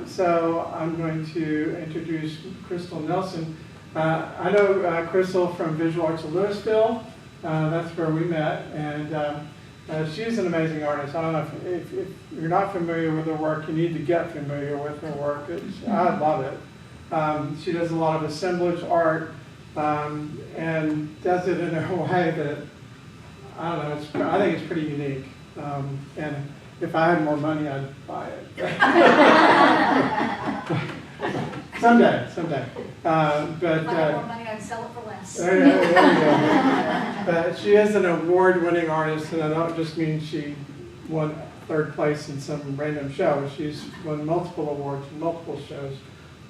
So I'm going to introduce Crystal Nelson. I know Crystal from Visual Arts of Louisville. That's where we met, and she's an amazing artist. I don't know if you're not familiar with her work, you need to get familiar with her work. I love it. She does a lot of assemblage art and does it in a way that, I don't know, I think it's pretty unique. And if I had more money, I'd buy it. someday. If I had more money, I'd sell it for less. There you go. She is an award-winning artist, and I don't just mean she won third place in some random show. She's won multiple awards, multiple shows,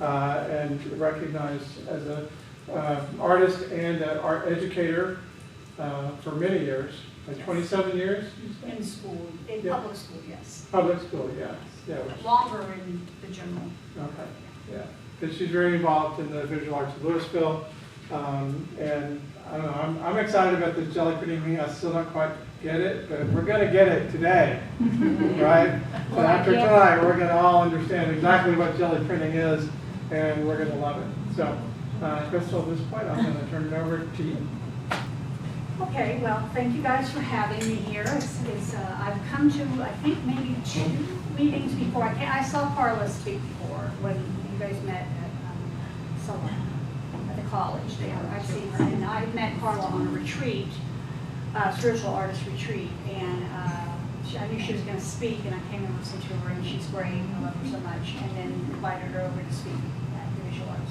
and recognized as an artist and an art educator for many years. Like 27 years? In school, in public school, yes. Public school, yes. Yeah. Longer in the general. Okay, yeah. Because she's very involved in the Visual Arts of Louisville. And I don't know, I'm excited about this jelly pudding thing. I still don't quite get it, but we're going to get it today, right? So after tonight, we're going to all understand exactly what jelly printing is, and we're going to love it. So, Crystal, at this point, I'm going to turn it over to you. Okay, well, thank you guys for having me here. I've come to, I think, maybe 2 meetings before. I saw Carla speak before when you guys met at the college there. I've seen her, and I met Carla on a retreat, spiritual artist retreat, and I knew she was going to speak, and I came and listened to her, and she's great. I love her so much, and then invited her over to speak at the Visual Arts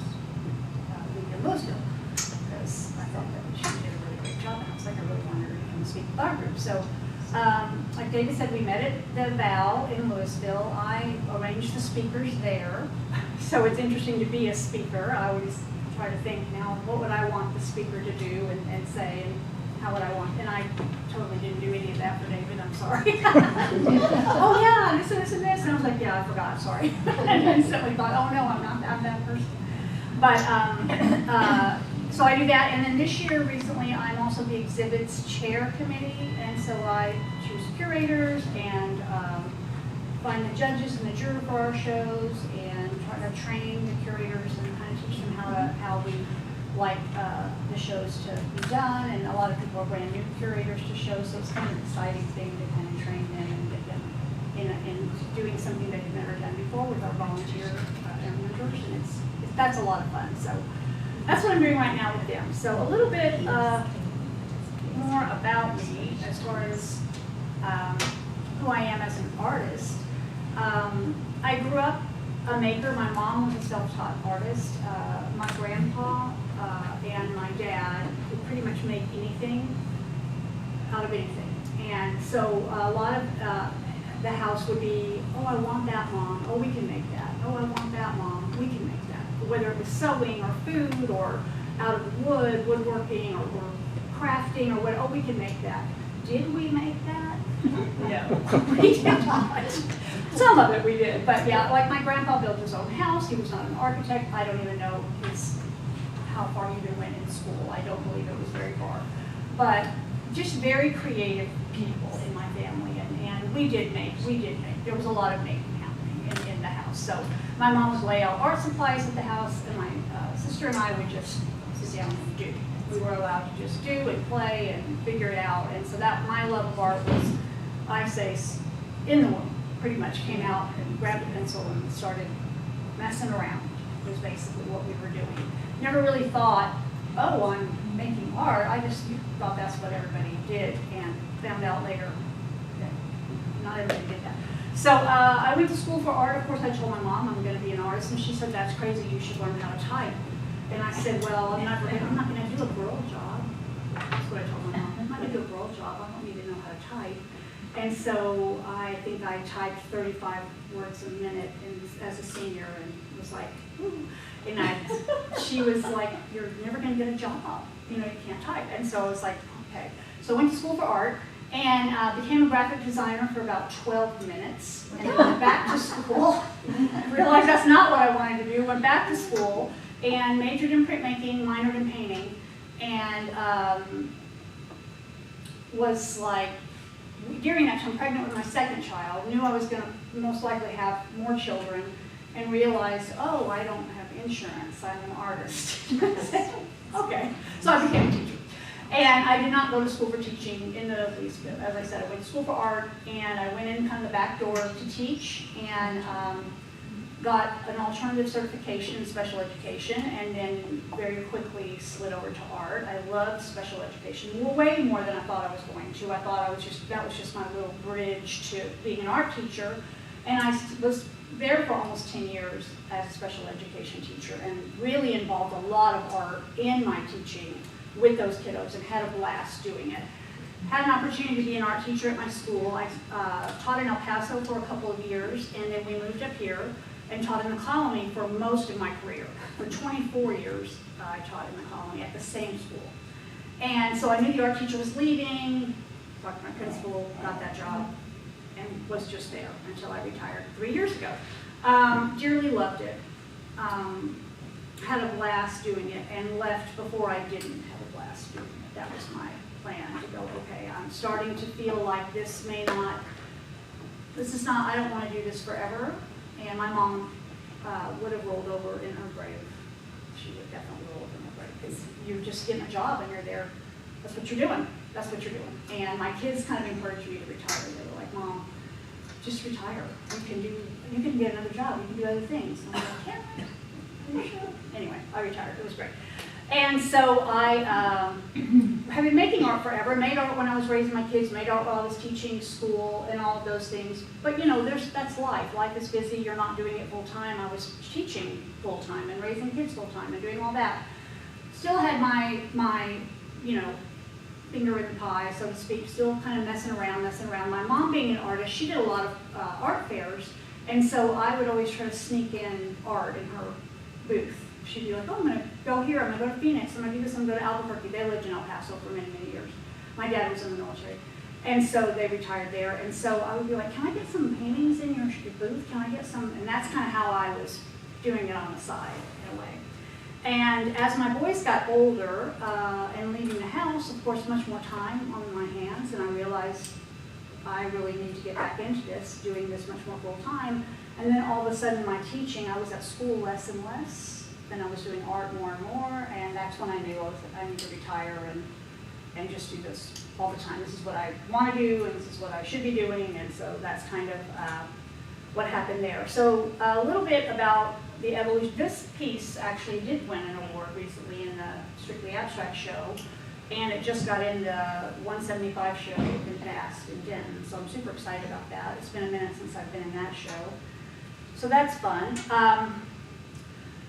League in Louisville, because I thought that she did a really great job, and I was like, I really wanted her to come speak with our group. So, like David said, we met at the VAP in Louisville. I arranged the speakers there, so it's interesting to be a speaker. I always try to think, now, what would I want the speaker to do and say, and how would I want, and I totally didn't do any of that for David, I'm sorry. Oh yeah, this and this and this, and I was like, yeah, I forgot, sorry. And then somebody thought, oh no, I'm that person. But, so I do that, and then this year, recently, I'm also the exhibits chair committee, and so I choose curators and find the judges and the jury for our shows, and try to train the curators and kind of teach them how we like the shows to be done, and a lot of people are brand new curators to shows, so it's kind of an exciting thing to kind of train them and get them in doing something they've never done before with our volunteer mentors, and that's a lot of fun. So that's what I'm doing right now with them. So a little bit more about me as far as who I am as an artist. I grew up a maker. My mom was a self-taught artist. My grandpa and my dad could pretty much make anything out of anything. And so a lot of the house would be, oh, I want that, Mom. Oh, we can make that. Oh, I want that, Mom. We can make that. Whether it was sewing or food or out of wood, woodworking or crafting or what, oh, we can make that. Did we make that? No, we did not. Some of it we did, but yeah, like my grandpa built his own house. He was not an architect. I don't even know how far he even went in school. I don't believe it was very far. But just very creative people in my family, and we did make. There was a lot of making happening in the house. So my mom would lay out art supplies at the house, and my sister and I would just sit down and do. We were allowed to just do and play and figure it out. And so that my love of art was, I say, in the womb. Pretty much came out and grabbed a pencil and started messing around, was basically what we were doing. Never really thought, oh, I'm making art. I just thought that's what everybody did, and found out later that not everybody did that. So I went to school for art. Of course, I told my mom I'm going to be an artist, and she said, that's crazy, you should learn how to type. And I said, well, I'm not going to do a girl job. That's what I told my mom. I'm not going to do a girl job. I don't need to know how to type. And so I think I typed 35 words a minute as a senior, and was like, ooh. And she was like, you're never going to get a job. You can't type. And so I was like, okay. So I went to school for art, and became a graphic designer for about 12 minutes. And then went back to school. Realized that's not what I wanted to do. Went back to school and majored in printmaking, minored in painting, and was like, during that time, pregnant with my second child, knew I was going to most likely have more children, and realized, oh, I don't have insurance, I'm an artist. Okay, so I became a teacher. And I did not go to school for teaching in the least bit. As I said, I went to school for art, and I went in kind of the back door to teach, and got an alternative certification in special education, and then very quickly slid over to art. I loved special education way more than I thought I was going to. I thought that was just my little bridge to being an art teacher, and I was there for almost 10 years as a special education teacher, and really involved a lot of art in my teaching with those kiddos, and had a blast doing it. Had an opportunity to be an art teacher at my school. I taught in El Paso for a couple of years, and then we moved up here and taught in the colony for most of my career. For 24 years, I taught in the colony at the same school. And so I knew the art teacher was leaving, talked to my principal, got that job, and was just there until I retired 3 years ago. Dearly loved it. Had a blast doing it, and left before I didn't have a blast doing it. That was my plan, to go, okay, I'm starting to feel like this is not, I don't want to do this forever. And my mom would have rolled over in her grave. She would definitely roll over in her grave, because you're just getting a job and you're there. That's what you're doing. That's what you're doing. And my kids kind of encouraged me to retire. They were like, Mom, just retire. You can get another job. You can do other things. And I'm like, can't I? Are you sure? Anyway, I retired. It was great. And so I have been making art forever. Made art when I was raising my kids, made art while I was teaching school and all of those things. But you know, that's life. Life is busy. You're not doing it full time. I was teaching full time and raising kids full time and doing all that. Still had my finger in the pie, so to speak, still kind of messing around. My mom being an artist, she did a lot of art fairs, and so I would always try to sneak in art in her booth. She'd be like, oh, I'm going to go here, I'm going to go to Phoenix, I'm going to do this, I'm going to go to Albuquerque. They lived in El Paso for many, many years. My dad was in the military, and so they retired there, and so I would be like, can I get some paintings in your booth? Can I get some? And that's kind of how I was doing it on the side, in a way. And as my boys got older and leaving the house, of course, much more time on my hands, and I realized I really need to get back into this, doing this much more full time. And then all of a sudden, my teaching, I was at school less and less. Then I was doing art more and more, and that's when I knew I need to retire and just do this all the time. This is what I want to do, and this is what I should be doing, and so that's kind of what happened there. So a little bit about the evolution. This piece actually did win an award recently in the Strictly Abstract show, and it just got in the 175 show in Past in Denton, so I'm super excited about that. It's been a minute since I've been in that show. So that's fun.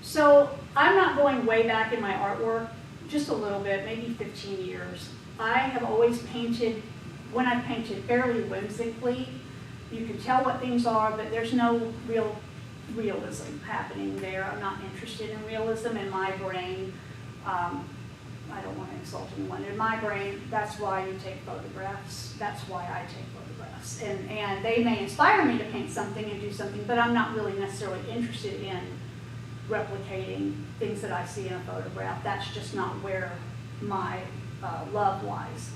So I'm not going way back in my artwork, just a little bit, maybe 15 years. I have always painted, when I've painted, fairly whimsically. You can tell what things are, but there's no real realism happening there. I'm not interested in realism in my brain. I don't want to insult anyone. In my brain, that's why you take photographs. That's why I take photographs. And they may inspire me to paint something and do something, but I'm not really necessarily interested in replicating things that I see in a photograph. That's just not where my love lies.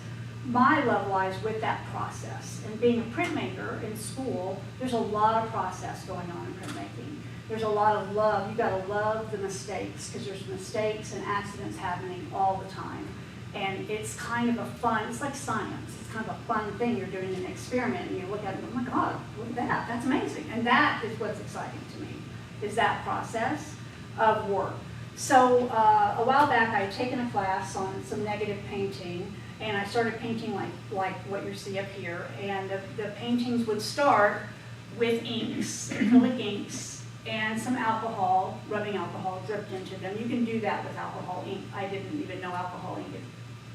My love lies with that process. And being a printmaker in school, there's a lot of process going on in printmaking. There's a lot of love. You've got to love the mistakes, because there's mistakes and accidents happening all the time. And it's kind of a fun, it's like science. It's kind of a fun thing. You're doing an experiment and you look at it and go, oh my God, look at that. That's amazing. And that is what's exciting to me, is that process of work. So a while back I had taken a class on some negative painting, and I started painting like what you see up here. And the paintings would start with inks, acrylic inks, and some alcohol, rubbing alcohol dripped into them. You can do that with alcohol ink. I didn't even know alcohol ink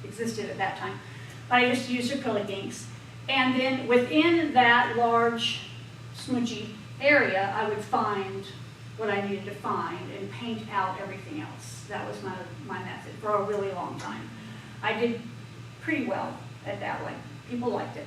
existed at that time. But I just used acrylic inks. And then within that large smoochy area, I would find what I needed to find and paint out everything else. That was my method for a really long time. I did pretty well at that way. People liked it.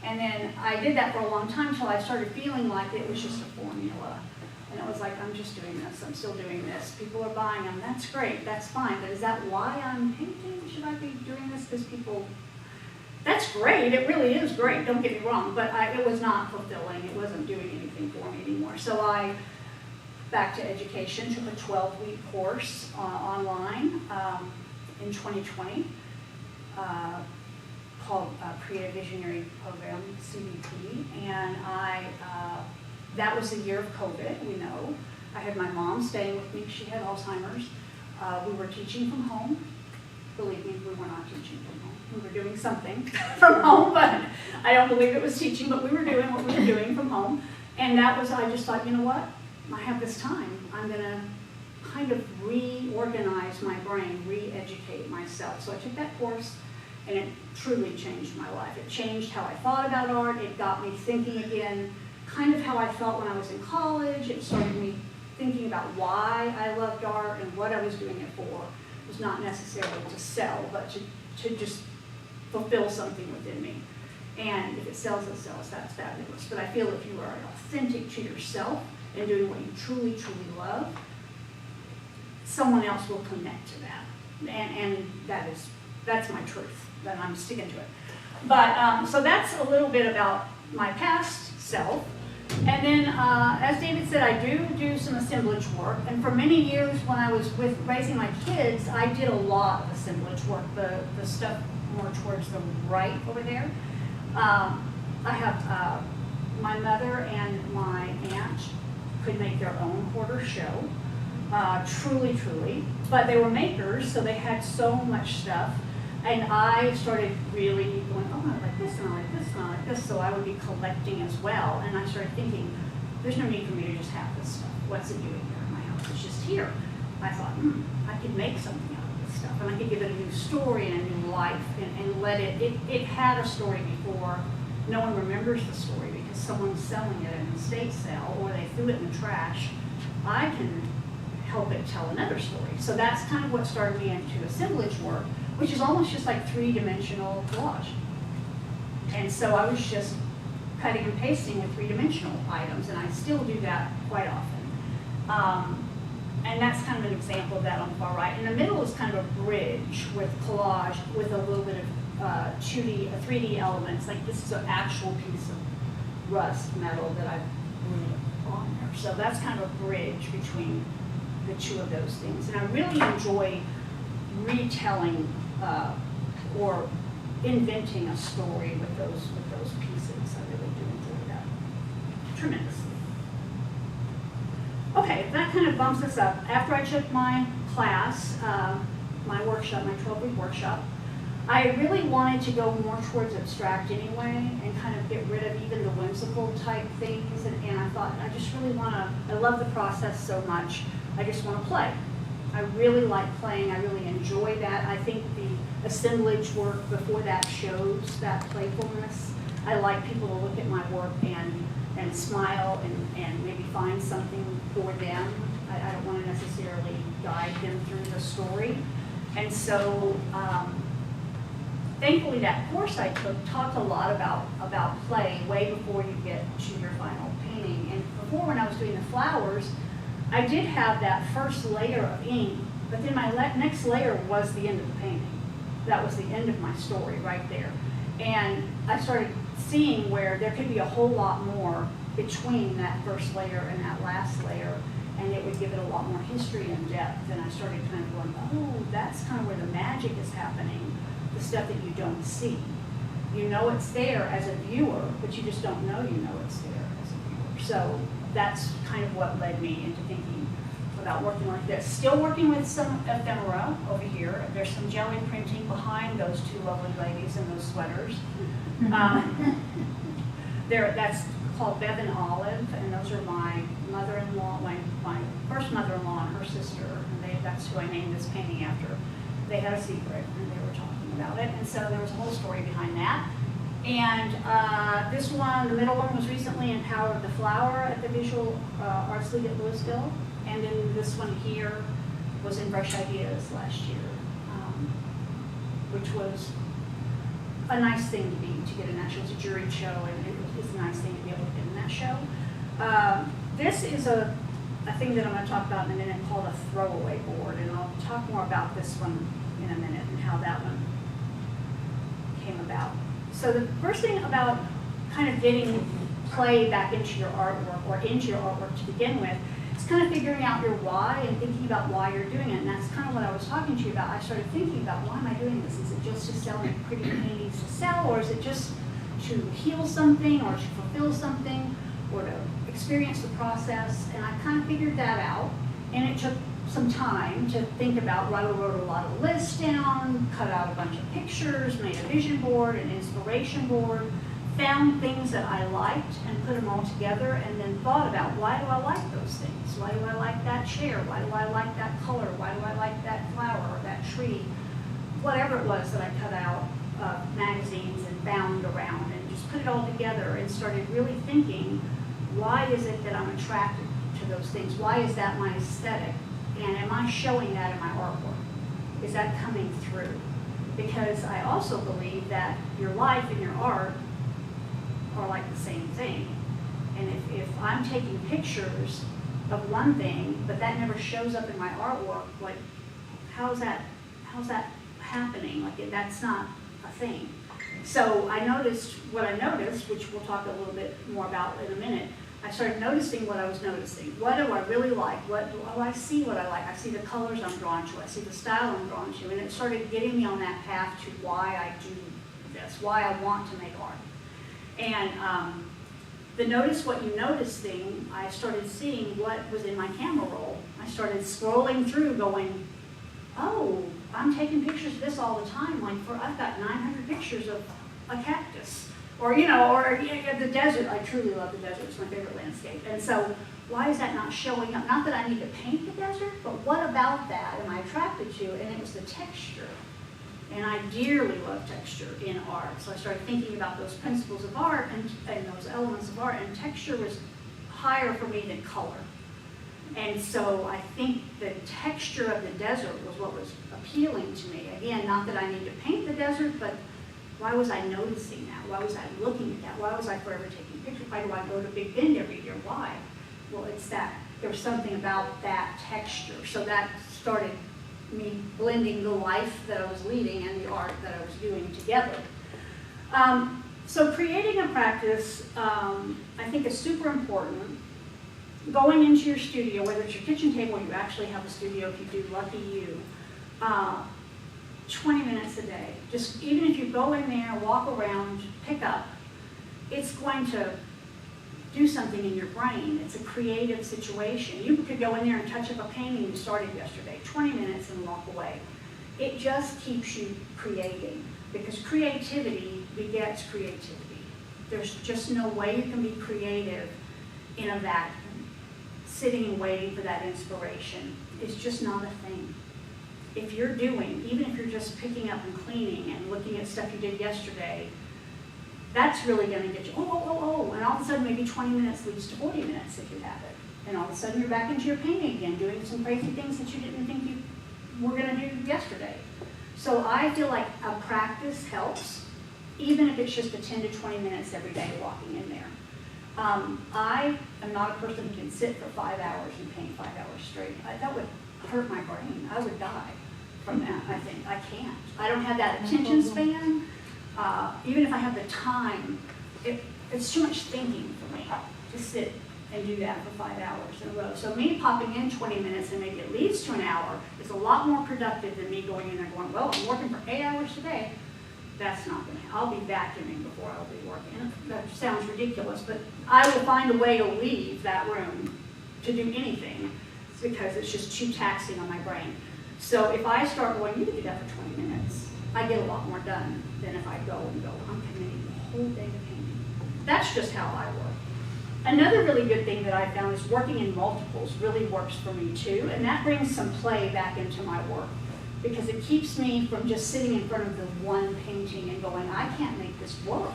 And then I did that for a long time until I started feeling like it was just a formula. And it was like, I'm just doing this, I'm still doing this. People are buying them, that's great, that's fine. But is that why I'm painting? Should I be doing this because people, that's great, it really is great, don't get me wrong. But it was not fulfilling, it wasn't doing anything for me anymore. So I back to education, took a 12-week course online in 2020 called Creative Visionary Program, CVP, and that was the year of COVID, we know. I had my mom staying with me, she had Alzheimer's. We were teaching from home. Believe me, we were not teaching from home. We were doing something from home, but I don't believe it was teaching, but we were doing what we were doing from home. And that was, I just thought, you know what? I have this time. I'm gonna kind of reorganize my brain, re-educate myself. So I took that course, and it truly changed my life. It changed how I thought about art. It got me thinking again, kind of how I felt when I was in college. It started me thinking about why I loved art and what I was doing it for. It was not necessarily to sell, but to just fulfill something within me. And if it sells, it sells. That's fabulous. But I feel if you are authentic to yourself and doing what you truly, truly love, someone else will connect to that. And that's my truth. Then I'm sticking to it. But so that's a little bit about my past self. And then, as David said, I do some assemblage work. And for many years when I was raising my kids, I did a lot of assemblage work, the stuff more towards the right over there. I have my mother and my aunt could make their own quarter show, truly, truly. But they were makers, so they had so much stuff. And I started really going, oh, I like this, and I like this, and I like this. So I would be collecting as well. And I started thinking, there's no need for me to just have this stuff. What's it doing here in my house? It's just here. I thought, I could make something out of this stuff. And I could give it a new story and a new life and let it had a story before. No one remembers the story because someone's selling it at an estate sale or they threw it in the trash. I can help it tell another story. So that's kind of what started me into assemblage work, which is almost just like three-dimensional collage. And so I was just cutting and pasting with three-dimensional items, and I still do that quite often. And that's kind of an example of that on the far right. In the middle is kind of a bridge with collage with a little bit of 3D elements. Like this is an actual piece of rust metal that I've glued on there. So that's kind of a bridge between the two of those things. And I really enjoy retelling or inventing a story with those pieces. I really do enjoy that tremendously. Okay, that kind of bumps us up. After I took my class, my workshop, my 12-week workshop, I really wanted to go more towards abstract anyway and kind of get rid of even the whimsical type things. And I thought, I just really want to, I love the process so much, I just want to play. I really like playing, I really enjoy that. I think the assemblage work before that shows that playfulness. I like people to look at my work and smile and maybe find something for them. I don't want to necessarily guide them through the story. And so, thankfully that course I took talked a lot about play way before you get to your final painting. And before, when I was doing the flowers, I did have that first layer of ink, but then my next layer was the end of the painting. That was the end of my story right there. And I started seeing where there could be a whole lot more between that first layer and that last layer, and it would give it a lot more history and depth. And I started kind of going, oh, that's kind of where the magic is happening, the stuff that you don't see. You know it's there as a viewer, but you just don't know you know it's there as a viewer. So that's kind of what led me into thinking about working like this. Still working with some ephemera over here. There's some jelly printing behind those two lovely ladies in those sweaters. That's called Bev and Olive, and those are my mother-in-law, my first mother-in-law and her sister, and that's who I named this painting after. They had a secret, and they were talking about it, and so there was a whole story behind that. And this one, the middle one, was recently in Power of the Flower at the Visual Arts League at Louisville. And then this one here was in Fresh Ideas last year, which was a nice thing to get in that show. It's a juried show, and it's a nice thing to be able to get in that show. This is a thing that I'm going to talk about in a minute called a throwaway board, and I'll talk more about this one in a minute and how that one came about. So the first thing about kind of getting play back into your artwork or into your artwork to begin with it's kind of figuring out your why and thinking about why you're doing it. And that's kind of what I was talking to you about. I started thinking about, why am I doing this? Is it just to sell me pretty paintings to sell, or is it just to heal something, or to fulfill something, or to experience the process? And I kind of figured that out, and it took some time to think about. I wrote a lot of lists down, cut out a bunch of pictures, made a vision board, an inspiration board, found things that I liked and put them all together, and then thought about, why do I like those things? Why do I like that chair? Why do I like that color? Why do I like that flower or that tree? Whatever it was that I cut out of magazines and found around, and just put it all together and started really thinking, why is it that I'm attracted to those things? Why is that my aesthetic? And am I showing that in my artwork? Is that coming through? Because I also believe that your life and your art are like the same thing. And if I'm taking pictures of one thing, but that never shows up in my artwork, like, how's that happening? Like, that's not a thing. So I noticed what I noticed, which we'll talk a little bit more about in a minute. I started noticing what I was noticing. What do I really like? I see what I like. I see the colors I'm drawn to. I see the style I'm drawn to. And it started getting me on that path to why I do this, why I want to make art. And the notice what you notice thing, I started seeing what was in my camera roll. I started scrolling through going, oh, I'm taking pictures of this all the time. Like, I've got 900 pictures of a cactus. Or, the desert. I truly love the desert. It's my favorite landscape. And so why is that not showing up? Not that I need to paint the desert, but what about that am I attracted to? And it was the texture. And I dearly love texture in art. So I started thinking about those principles of art and those elements of art, and texture was higher for me than color. And so I think the texture of the desert was what was appealing to me. Again, not that I need to paint the desert, but why was I noticing that? Why was I looking at that? Why was I forever taking pictures? Why do I go to Big Bend every year? Why? Well, it's that there was something about that texture. So that started me blending the life that I was leading and the art that I was doing together. So creating a practice, I think, is super important. Going into your studio, whether it's your kitchen table or you actually have a studio, if you do, lucky you, 20 minutes a day. Just even if you go in there, walk around, pick up, it's going to do something in your brain. It's a creative situation. You could go in there and touch up a painting you started yesterday, 20 minutes and walk away. It just keeps you creating, because creativity begets creativity. There's just no way you can be creative in a vacuum. Sitting and waiting for that inspiration is just not a thing. If you're doing, even if you're just picking up and cleaning and looking at stuff you did yesterday, that's really going to get you, and all of a sudden maybe 20 minutes leads to 40 minutes if you have it. And all of a sudden you're back into your painting again, doing some crazy things that you didn't think you were going to do yesterday. So I feel like a practice helps, even if it's just a 10 to 20 minutes every day walking in there. I am not a person who can sit for 5 hours and paint 5 hours straight. That would hurt my brain. I would die from that, I think. I can't. I don't have that attention span. Even if I have the time, it's too much thinking for me to sit and do that for 5 hours in a row. So me popping in 20 minutes and maybe it leads to an hour is a lot more productive than me going in there going, well, I'm working for 8 hours today. That's not going to happen. I'll be vacuuming before I'll be working. That sounds ridiculous, but I will find a way to leave that room to do anything because it's just too taxing on my brain. So if I start going, you can do that for 20 minutes, I get a lot more done than if I go, I'm committing the whole day to painting. That's just how I work. Another really good thing that I found is working in multiples really works for me too, and that brings some play back into my work because it keeps me from just sitting in front of the one painting and going, I can't make this work.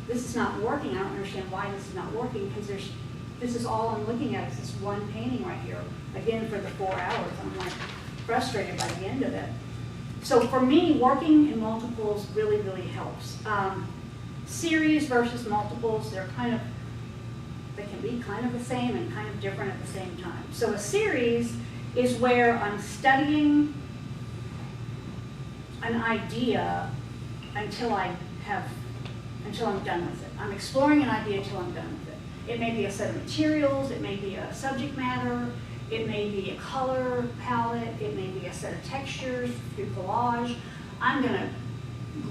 This is not working. I don't understand why this is not working because this is all I'm looking at is this one painting right here, again for the 4 hours. I'm like frustrated by the end of it. So for me, working in multiples really, really helps. Series versus multiples, they can be kind of the same and kind of different at the same time. So a series is where I'm studying an idea until I'm done with it. I'm exploring an idea until I'm done with it. It may be a set of materials, it may be a subject matter, it may be a color palette, it may be a set of textures through collage. I'm going to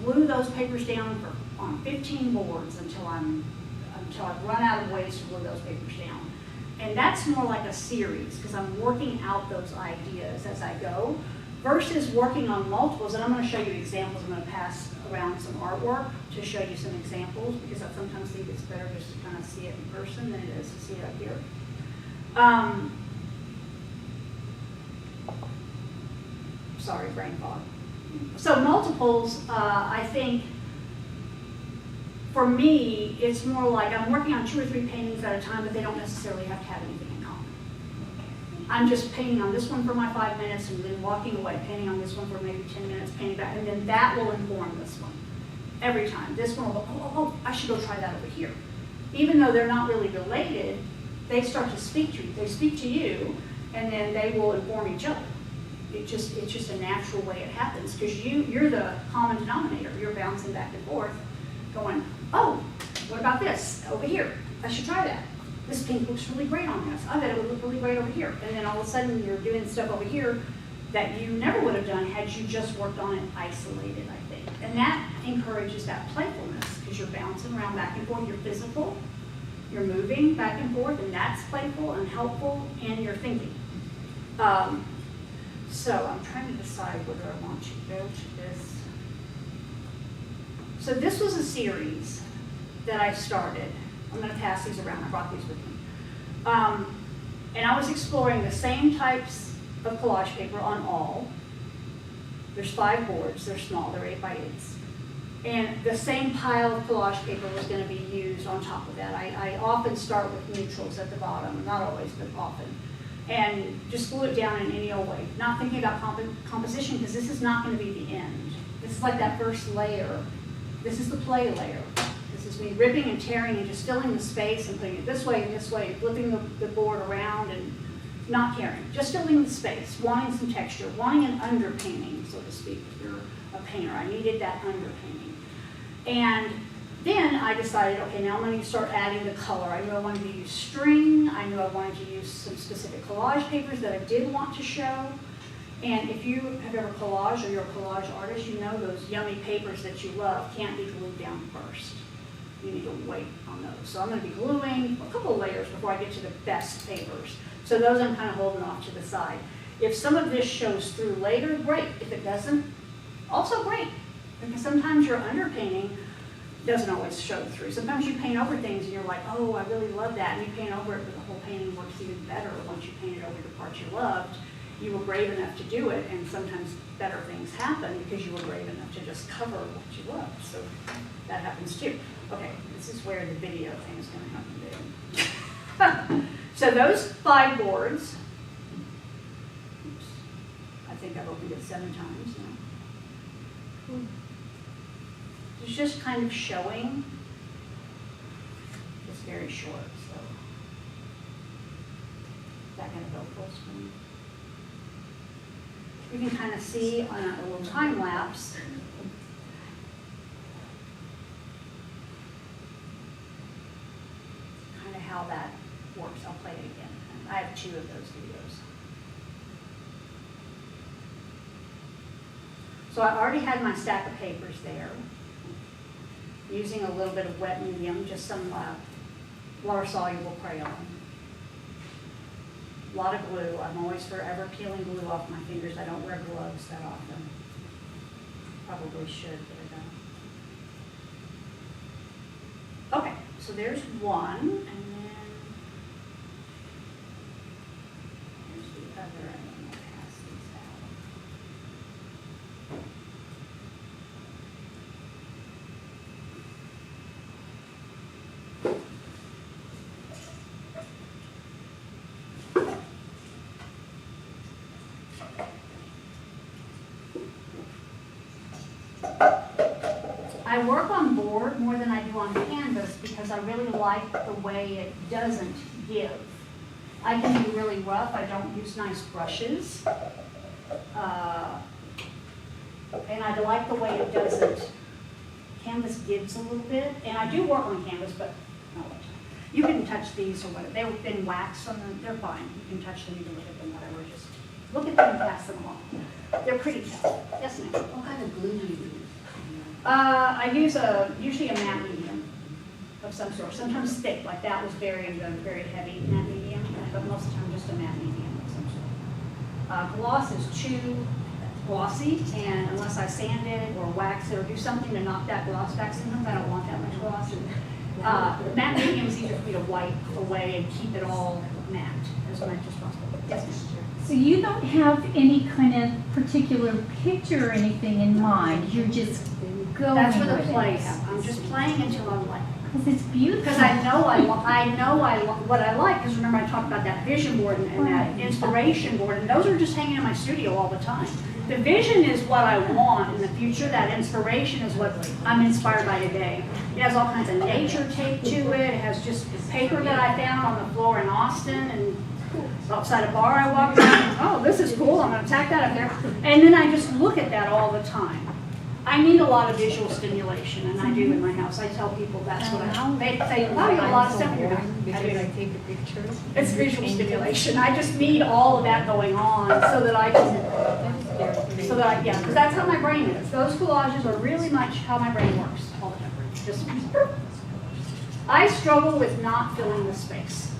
glue those papers down on 15 boards until I've run out of ways to glue those papers down. And that's more like a series, because I'm working out those ideas as I go, versus working on multiples. And I'm going to show you examples. I'm going to pass around some artwork to show you some examples, because I sometimes think it's better just to kind of see it in person than it is to see it up here. Sorry, brain fog. So multiples, I think, for me, it's more like I'm working on 2 or 3 paintings at a time, but they don't necessarily have to have anything in common. I'm just painting on this one for my 5 minutes and then walking away, painting on this one for maybe 10 minutes, painting back, and then that will inform this one. Every time. This one will go, oh, I should go try that over here. Even though they're not really related, they start to speak to you. They speak to you, and then they will inform each other. It's just a natural way it happens, because you're the common denominator. You're bouncing back and forth, going, oh, what about this over here? I should try that. This pink looks really great on this. I bet it would look really great over here. And then all of a sudden you're doing stuff over here that you never would have done had you just worked on it isolated, I think. And that encourages that playfulness, because you're bouncing around back and forth. You're physical, you're moving back and forth, and that's playful and helpful, and you're thinking. So I'm trying to decide whether I want to go to this. So this was a series that I started. I'm going to pass these around. I brought these with me. And I was exploring the same types of collage paper on all. There's 5 boards. They're small. They're 8 by 8s. And the same pile of collage paper was going to be used on top of that. I often start with neutrals at the bottom. Not always, but often. And just glue it down in any old way. Not thinking about composition, because this is not going to be the end. This is like that first layer. This is the play layer. This is me ripping and tearing and just filling the space and putting it this way and this way, flipping the board around and not caring. Just filling the space, wanting some texture, wanting an underpainting, so to speak, if you're a painter. I needed that underpainting. And then I decided, okay, now I'm going to start adding the color. I knew I wanted to use string. I knew I wanted to use some specific collage papers that I did want to show. And if you have ever collaged or you're a collage artist, you know those yummy papers that you love can't be glued down first. You need to wait on those. So I'm going to be gluing a couple layers before I get to the best papers. So those I'm kind of holding off to the side. If some of this shows through later, great. If it doesn't, also great. Because sometimes your underpainting doesn't always show through. Sometimes you paint over things and you're like, oh, I really love that. And you paint over it, but the whole painting works even better once you painted over the parts you loved. You were brave enough to do it, and sometimes better things happen because you were brave enough to just cover what you loved. So that happens too. Okay, this is where the video thing is going to happen. So those 5 boards, oops, I think I've opened it 7 times now. It's just kind of showing. It's very short, so is that going to go full screen? You can kind of see on a little time lapse kind of how that works. I'll play it again. I have 2 of those videos. So I already had my stack of papers there, using a little bit of wet medium, just some water-soluble crayon. A lot of glue. I'm always forever peeling glue off my fingers. I don't wear gloves that often. Probably should, but I don't. Okay, so there's one, and then here's the other, and then we'll pass these out. I work on board more than I do on canvas because I really like the way it doesn't give. I can be really rough. I don't use nice brushes. And I like the way it doesn't. Canvas gives a little bit. And I do work on canvas, but not all the time. You can touch these or whatever. They've been waxed on them. They're fine. You can touch them. You can look at them, whatever. Just look at them and pass them along. They're pretty tough. Yes, ma'am. What kind of glue do you use? I use usually a matte medium of some sort. Sometimes thick, like that was very heavy matte medium, but most of the time just a matte medium of some sort. Gloss is too glossy, and unless I sand it or wax it or do something to knock that gloss back, sometimes I don't want that much gloss. Matte medium is easier for me to wipe away and keep it all matte as much as possible. Yes, ma'am. So you don't have any kind of particular picture or anything in mind, you're just going That's for the with it. place. I'm just playing until I'm like, Because it's beautiful. because I know what I like, because remember I talked about that vision board and that inspiration board, and those are just hanging in my studio all the time. The vision is what I want in the future, that inspiration is what I'm inspired by today. It has all kinds of nature tape to it, it has just paper that I found on the floor in Austin, and outside a bar I walked by, oh, this is cool, I'm gonna tack that up there. And then I just look at that all the time. I need a lot of visual stimulation, and I do in my house. I tell people that's what they say, wow, you got a lot of stuff in your house. I do. take the pictures. It's visual stimulation. I just need all of that going on so that I can, yeah, because that's how my brain is. Those collages are really much how my brain works all the time. Just, I struggle with not filling the space.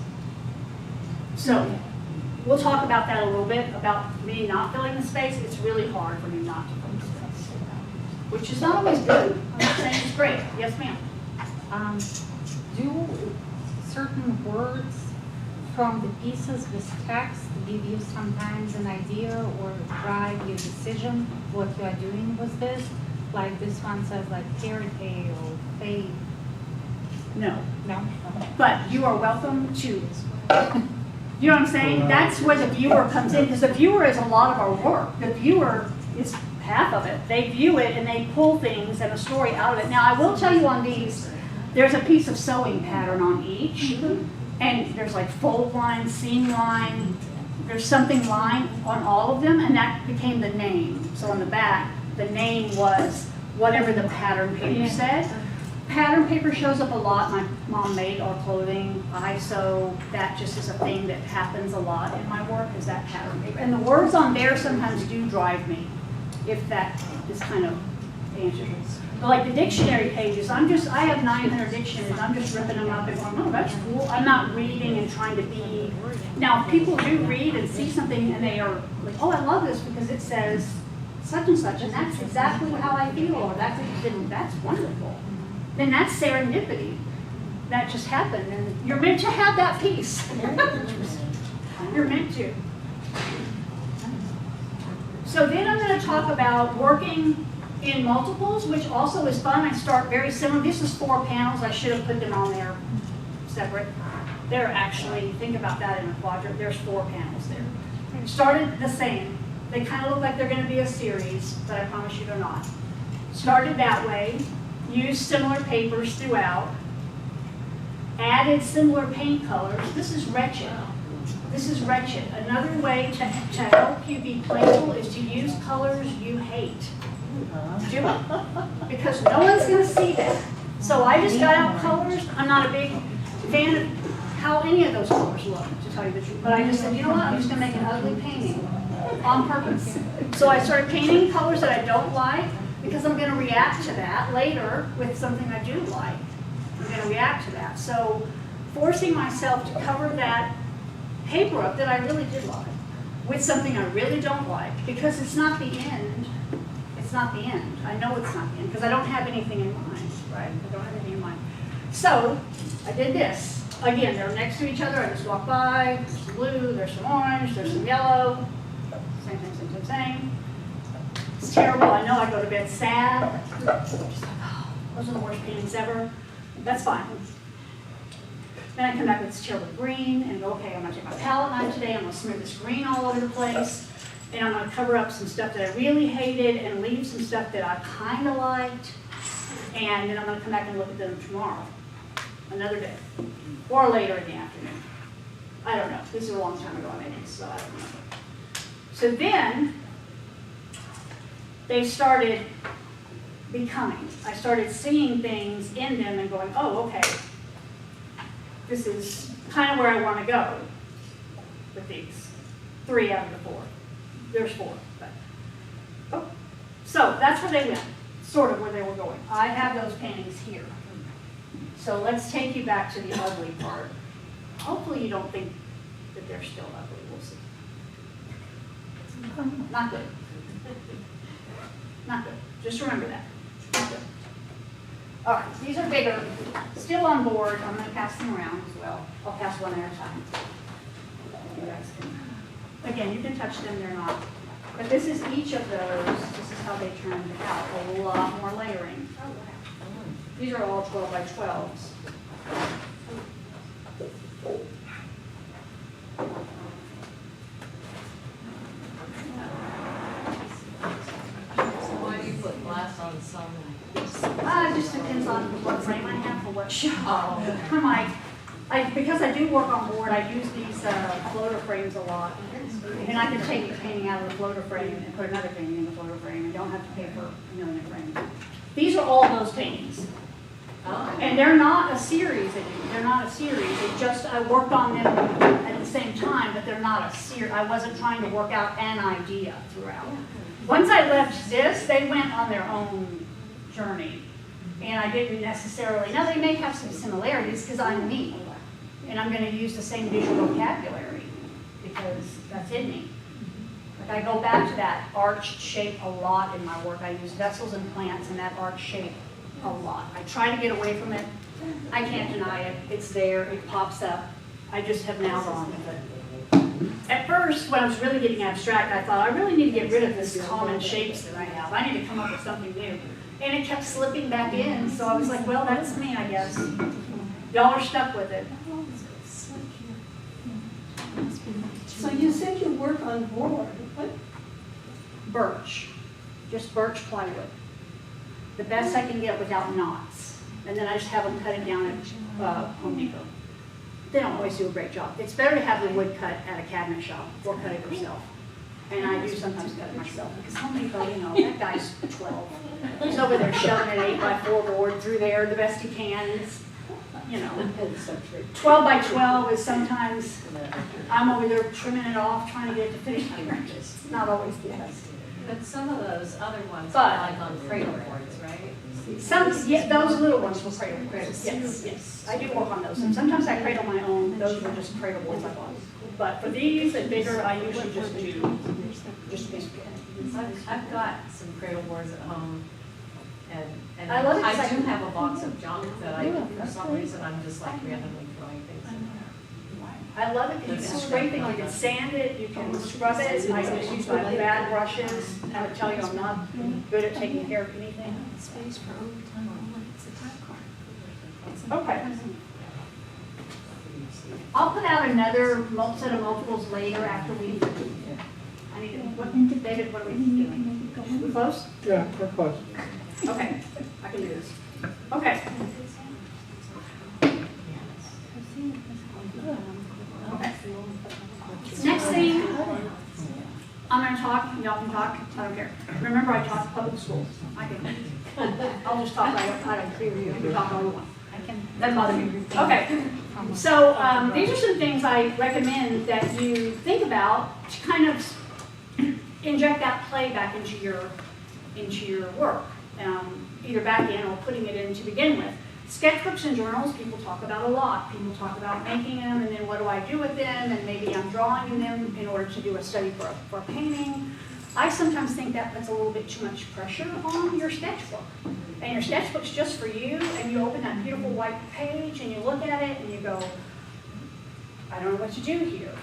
So, we'll talk about that a little bit, about me not filling the space. It's really hard for me not to fill the space, which is not always good. I'm not saying it's great. Yes, ma'am. Do certain words from the pieces with text give you sometimes an idea or drive your decision what you are doing with this? Like this one says like fairy tale, fate. No. No? But you are welcome to. You know what I'm saying? That's where the viewer comes in, because the viewer is a lot of our work. The viewer is half of it. They view it and they pull things and a story out of it. Now, I will tell you on these, there's a piece of sewing pattern on each, and there's like fold line, seam line, there's something line on all of them, and that became the name. So on the back, the name was whatever the pattern paper said. Pattern paper shows up a lot. My mom made our clothing. I sew. That just is a thing that happens a lot in my work, is that pattern paper. And the words on there sometimes do drive me, if that is kind of answered. But like the dictionary pages, I have 900 dictionaries. I'm just ripping them up and going, oh, that's cool. I'm not reading and trying to be. Now, people do read and see something and they are like, oh, I love this because it says such and such, and that's exactly how I feel, or that's wonderful. Then that's serendipity. That just happened, and you're meant to have that piece. You're meant to. So then I'm going to talk about working in multiples, which also is fun. I start very similar. This is 4 panels. I should have put them on there separate. They're actually, think about that in a quadrant. There's 4 panels there. Started the same. They kind of look like they're going to be a series, but I promise you they're not. Started that way. Used similar papers throughout, added similar paint colors. This is wretched. This is wretched. Another way to help you be playful is to use colors you hate. Do it. Because no one's going to see that. So I just got out colors. I'm not a big fan of how any of those colors look, to tell you the truth. But I just said, you know what, I'm just going to make an ugly painting on purpose. So I started painting colors that I don't like, because I'm going to react to that later with something I do like. I'm going to react to that. So forcing myself to cover that paper up that I really did like with something I really don't like, because it's not the end. It's not the end. I know it's not the end because I don't have anything in mind, right? I don't have anything in mind. So I did this. Again, they're next to each other. I just walk by. There's some blue, there's some orange, there's some yellow. Same thing, same thing, same. It's terrible. I know I go to bed sad. Just like, oh, those are the worst paintings ever. That's fine. Then I come back with this terrible green and go, okay, I'm going to take my palette knife today. I'm going to smear this green all over the place. And I'm going to cover up some stuff that I really hated and leave some stuff that I kind of liked. And then I'm going to come back and look at them tomorrow, another day, or later in the afternoon. I don't know. This is a long time ago I made this, so I don't remember. So then they started becoming. I started seeing things in them and going, oh, okay. this is kind of where I want to go with these. 3 out of the 4. There's 4, but, oh. So that's where they went, sort of where they were going. I have those paintings here. So let's take you back to the ugly part. Hopefully you don't think that they're still ugly, we'll see. Not good. Not good, just remember that, not good. All right, these are bigger, still on board. I'm gonna pass them around as well. I'll pass one at a time. You guys can, again, you can touch them, they're not. But this is each of those, this is how they turned out, a lot more layering. These are all 12 by 12s. Why do you put glass on some? It just depends on what frame I have for what show. Because I do work on board, I use these floater frames a lot. And I can take the painting out of the floater frame and put another painting in the floater frame and don't have to pay for a million frames. These are all those paintings. And they're not a series, they're not a series. It just, I worked on them at the same time, but they're not a series. I wasn't trying to work out an idea throughout. Once I left this, they went on their own journey. And I didn't necessarily, now they may have some similarities because I'm me. And I'm going to use the same visual vocabulary because that's in me. Like I go back to that arched shape a lot in my work. I use vessels and plants and that arched shape a lot. I try to get away from it. I can't deny it. It's there. It pops up. I just have now gone with it. At first, when I was really getting abstract, I thought, I really need to get rid of this common shapes that I have. I need to come up with something new. And it kept slipping back in, so I was like, well, that's me, I guess. Y'all are stuck with it. So you said you work on board. What? Birch. Just birch plywood. The best I can get without knots. And then I just have them cut it down at Home Depot. They don't always do a great job. It's better to have the wood cut at a cabinet shop or cut it yourself. And I do sometimes cut it myself because Home Depot, you know, that guy's 12. He's over there shoving an 8x4 board through there the best he can. It's, you know, 12 by 12 is sometimes, I'm over there trimming it off, trying to get it to fit here. It's not always the best. But some of those other ones But- are like on cradle boards, right? Yeah, those little ones will cradle boards. Yes, yes. I do work on those. And sometimes I cradle my own. Those were just cradle boards I bought. But for these and bigger, I usually just do big. I've got some cradle boards at home, and I love it 'cause I I do can- have a box of junk that I, for some reason, I'm just like randomly throwing things in there. I love it because you can scrape it, you can sand it, you can scrub it. I just use my bad brushes. I would tell you I'm not good at taking care of anything. Space for overtime. It's a time card. Okay. I'll put out another set of multiples later after we, I need to, David, what are we doing? We close? Yeah, we're close. Okay, I can do this. Okay. Okay. Next thing, I'm going to talk, y'all can talk, I don't care. Remember, I taught public schools. I can, I'll just talk, I don't care, you can talk all you want. Doesn't bother me. Okay, so these are some things I recommend that you think about to kind of inject that play back into your work, either back in or putting it in to begin with. Sketchbooks and journals, people talk about a lot. People talk about making them, and then what do I do with them, and maybe I'm drawing in them in order to do a study for a painting. I sometimes think that puts a little bit too much pressure on your sketchbook. And your sketchbook's just for you, and you open that beautiful white page, and you look at it, and you go, I don't know what to do here.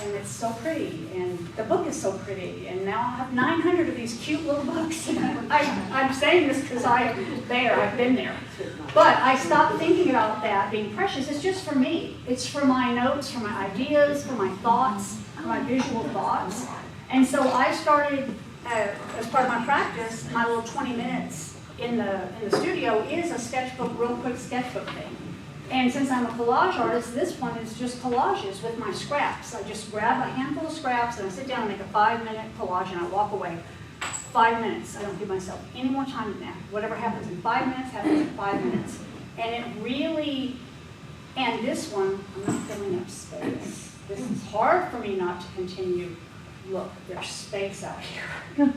And it's so pretty, and the book is so pretty, and now I have 900 of these cute little books. I'm saying this because I've been there. But I stopped thinking about that being precious. It's just for me. It's for my notes, for my ideas, for my thoughts, for my visual thoughts. And so I started, as part of my practice, my little 20 minutes in the studio is a sketchbook, real quick sketchbook thing. And since I'm a collage artist, this one is just collages with my scraps. I just grab a handful of scraps and I sit down and make a 5-minute collage and I walk away. 5 minutes. I don't give myself any more time than that. Whatever happens in 5 minutes happens in 5 minutes. And it really And this one, I'm not filling up space. This is hard for me not to continue. Look, there's space out here.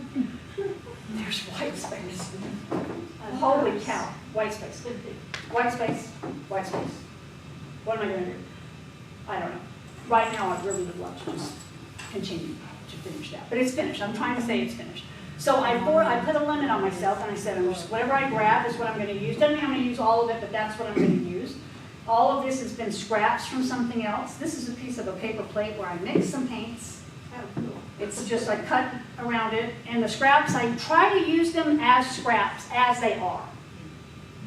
There's white space. Holy cow, white space. White space, white space. What am I gonna do? I don't know. Right now, I really would love to just continue to finish that, but it's finished. I'm trying to say it's finished. So I put a limit on myself, and I said, whatever I grab is what I'm gonna use. Doesn't mean I'm gonna use all of it, but that's what I'm gonna use. All of this has been scraps from something else. This is a piece of a paper plate where I mixed some paints. It's just, I cut around it, and the scraps, I try to use them as scraps, as they are,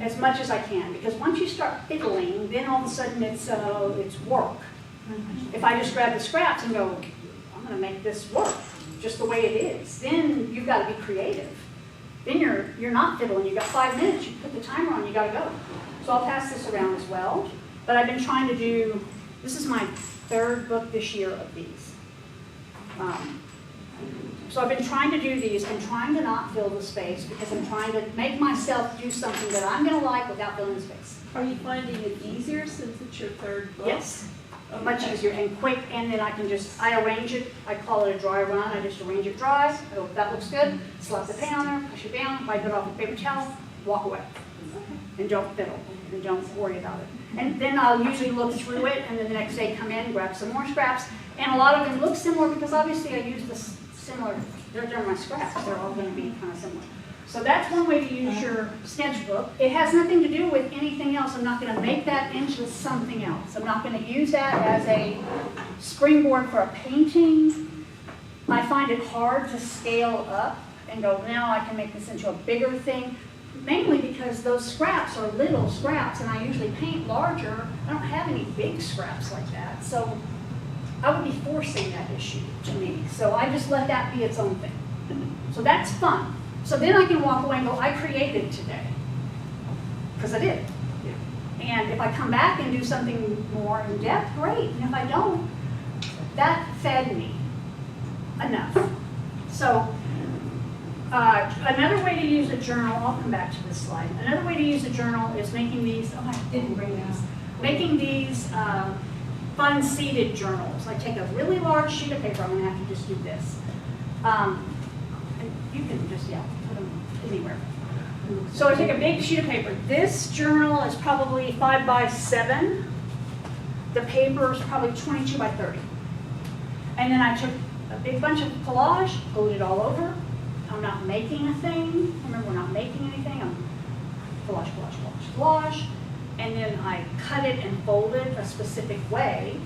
as much as I can, because once you start fiddling, then all of a sudden it's work. If I just grab the scraps and go, I'm gonna make this work, just the way it is, then you've got to be creative. Then you're not fiddling, you've got 5 minutes, you put the timer on, you gotta go. So I'll pass this around as well, but I've been trying to do, this is my 3rd book this year of these. So I've been trying to do these, I'm trying to not fill the space because I'm trying to make myself do something that I'm gonna like without filling the space. Are you finding it easier since it's your 3rd book? Yes, much easier and quick, and then I arrange it, I call it a dry run, I just arrange it dry, I go, that looks good, slap the paint on there, push it down, wipe it off with a paper towel, walk away. And don't fiddle, and don't worry about it. And then I'll usually look through it, and then the next day come in, grab some more scraps, and a lot of them look similar because obviously I use the similar, they're my scraps, they're all gonna be kind of similar. So that's one way to use your sketchbook. It has nothing to do with anything else. I'm not gonna make that into something else. I'm not gonna use that as a springboard for a painting. I find it hard to scale up and go, now I can make this into a bigger thing, mainly because those scraps are little scraps, and I usually paint larger. I don't have any big scraps like that, so I would be forcing that issue to me. So I just let that be its own thing. So that's fun. So then I can walk away and go, I created today, because I did. And if I come back and do something more in depth, great. And if I don't, that fed me enough. So another way to use a journal, I'll come back to this slide. Another way to use a journal is making these, oh, I didn't bring these, making these fun seated journals. I take a really large sheet of paper, I'm gonna have to just do this. And you can just, put them anywhere. So I take a big sheet of paper. This journal is probably 5 by 7. The paper is probably 22 by 30. And then I took a big bunch of collage, glued it all over. I'm not making a thing. Remember, we're not making anything. I'm collage, collage, collage, collage. And then I cut it and fold it a specific way.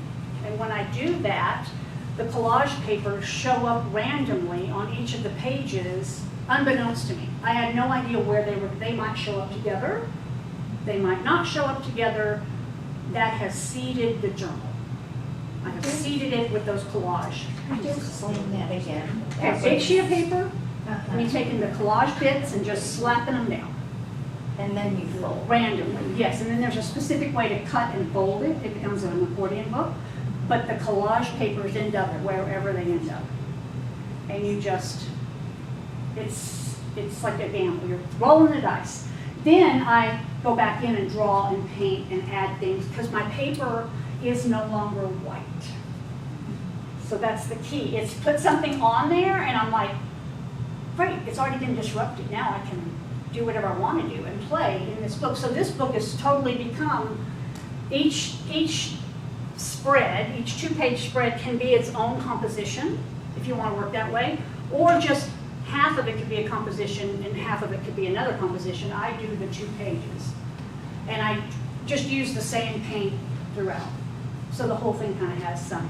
And when I do that, the collage papers show up randomly on each of the pages, unbeknownst to me. I had no idea where they were. They might show up together. They might not show up together. That has seeded the journal. I have seeded it with those collage. Could you explain that again? Okay, big sheet of paper, and you're taking the collage bits and just slapping them down. And then you fold. Randomly, yes, and then there's a specific way to cut and fold it. It becomes an accordion book. But the collage papers end up wherever they end up. And you just, it's like a gamble. You're rolling the dice. Then I go back in and draw and paint and add things because my paper is no longer white. So that's the key. It's put something on there and I'm like, great, it's already been disrupted. Now I can do whatever I want to do and play in this book. So this book has totally become, each spread, each 2-page spread can be its own composition, if you want to work that way, or just half of it could be a composition and half of it could be another composition. I do the 2 pages. And I just use the same paint throughout. So the whole thing kind of has some.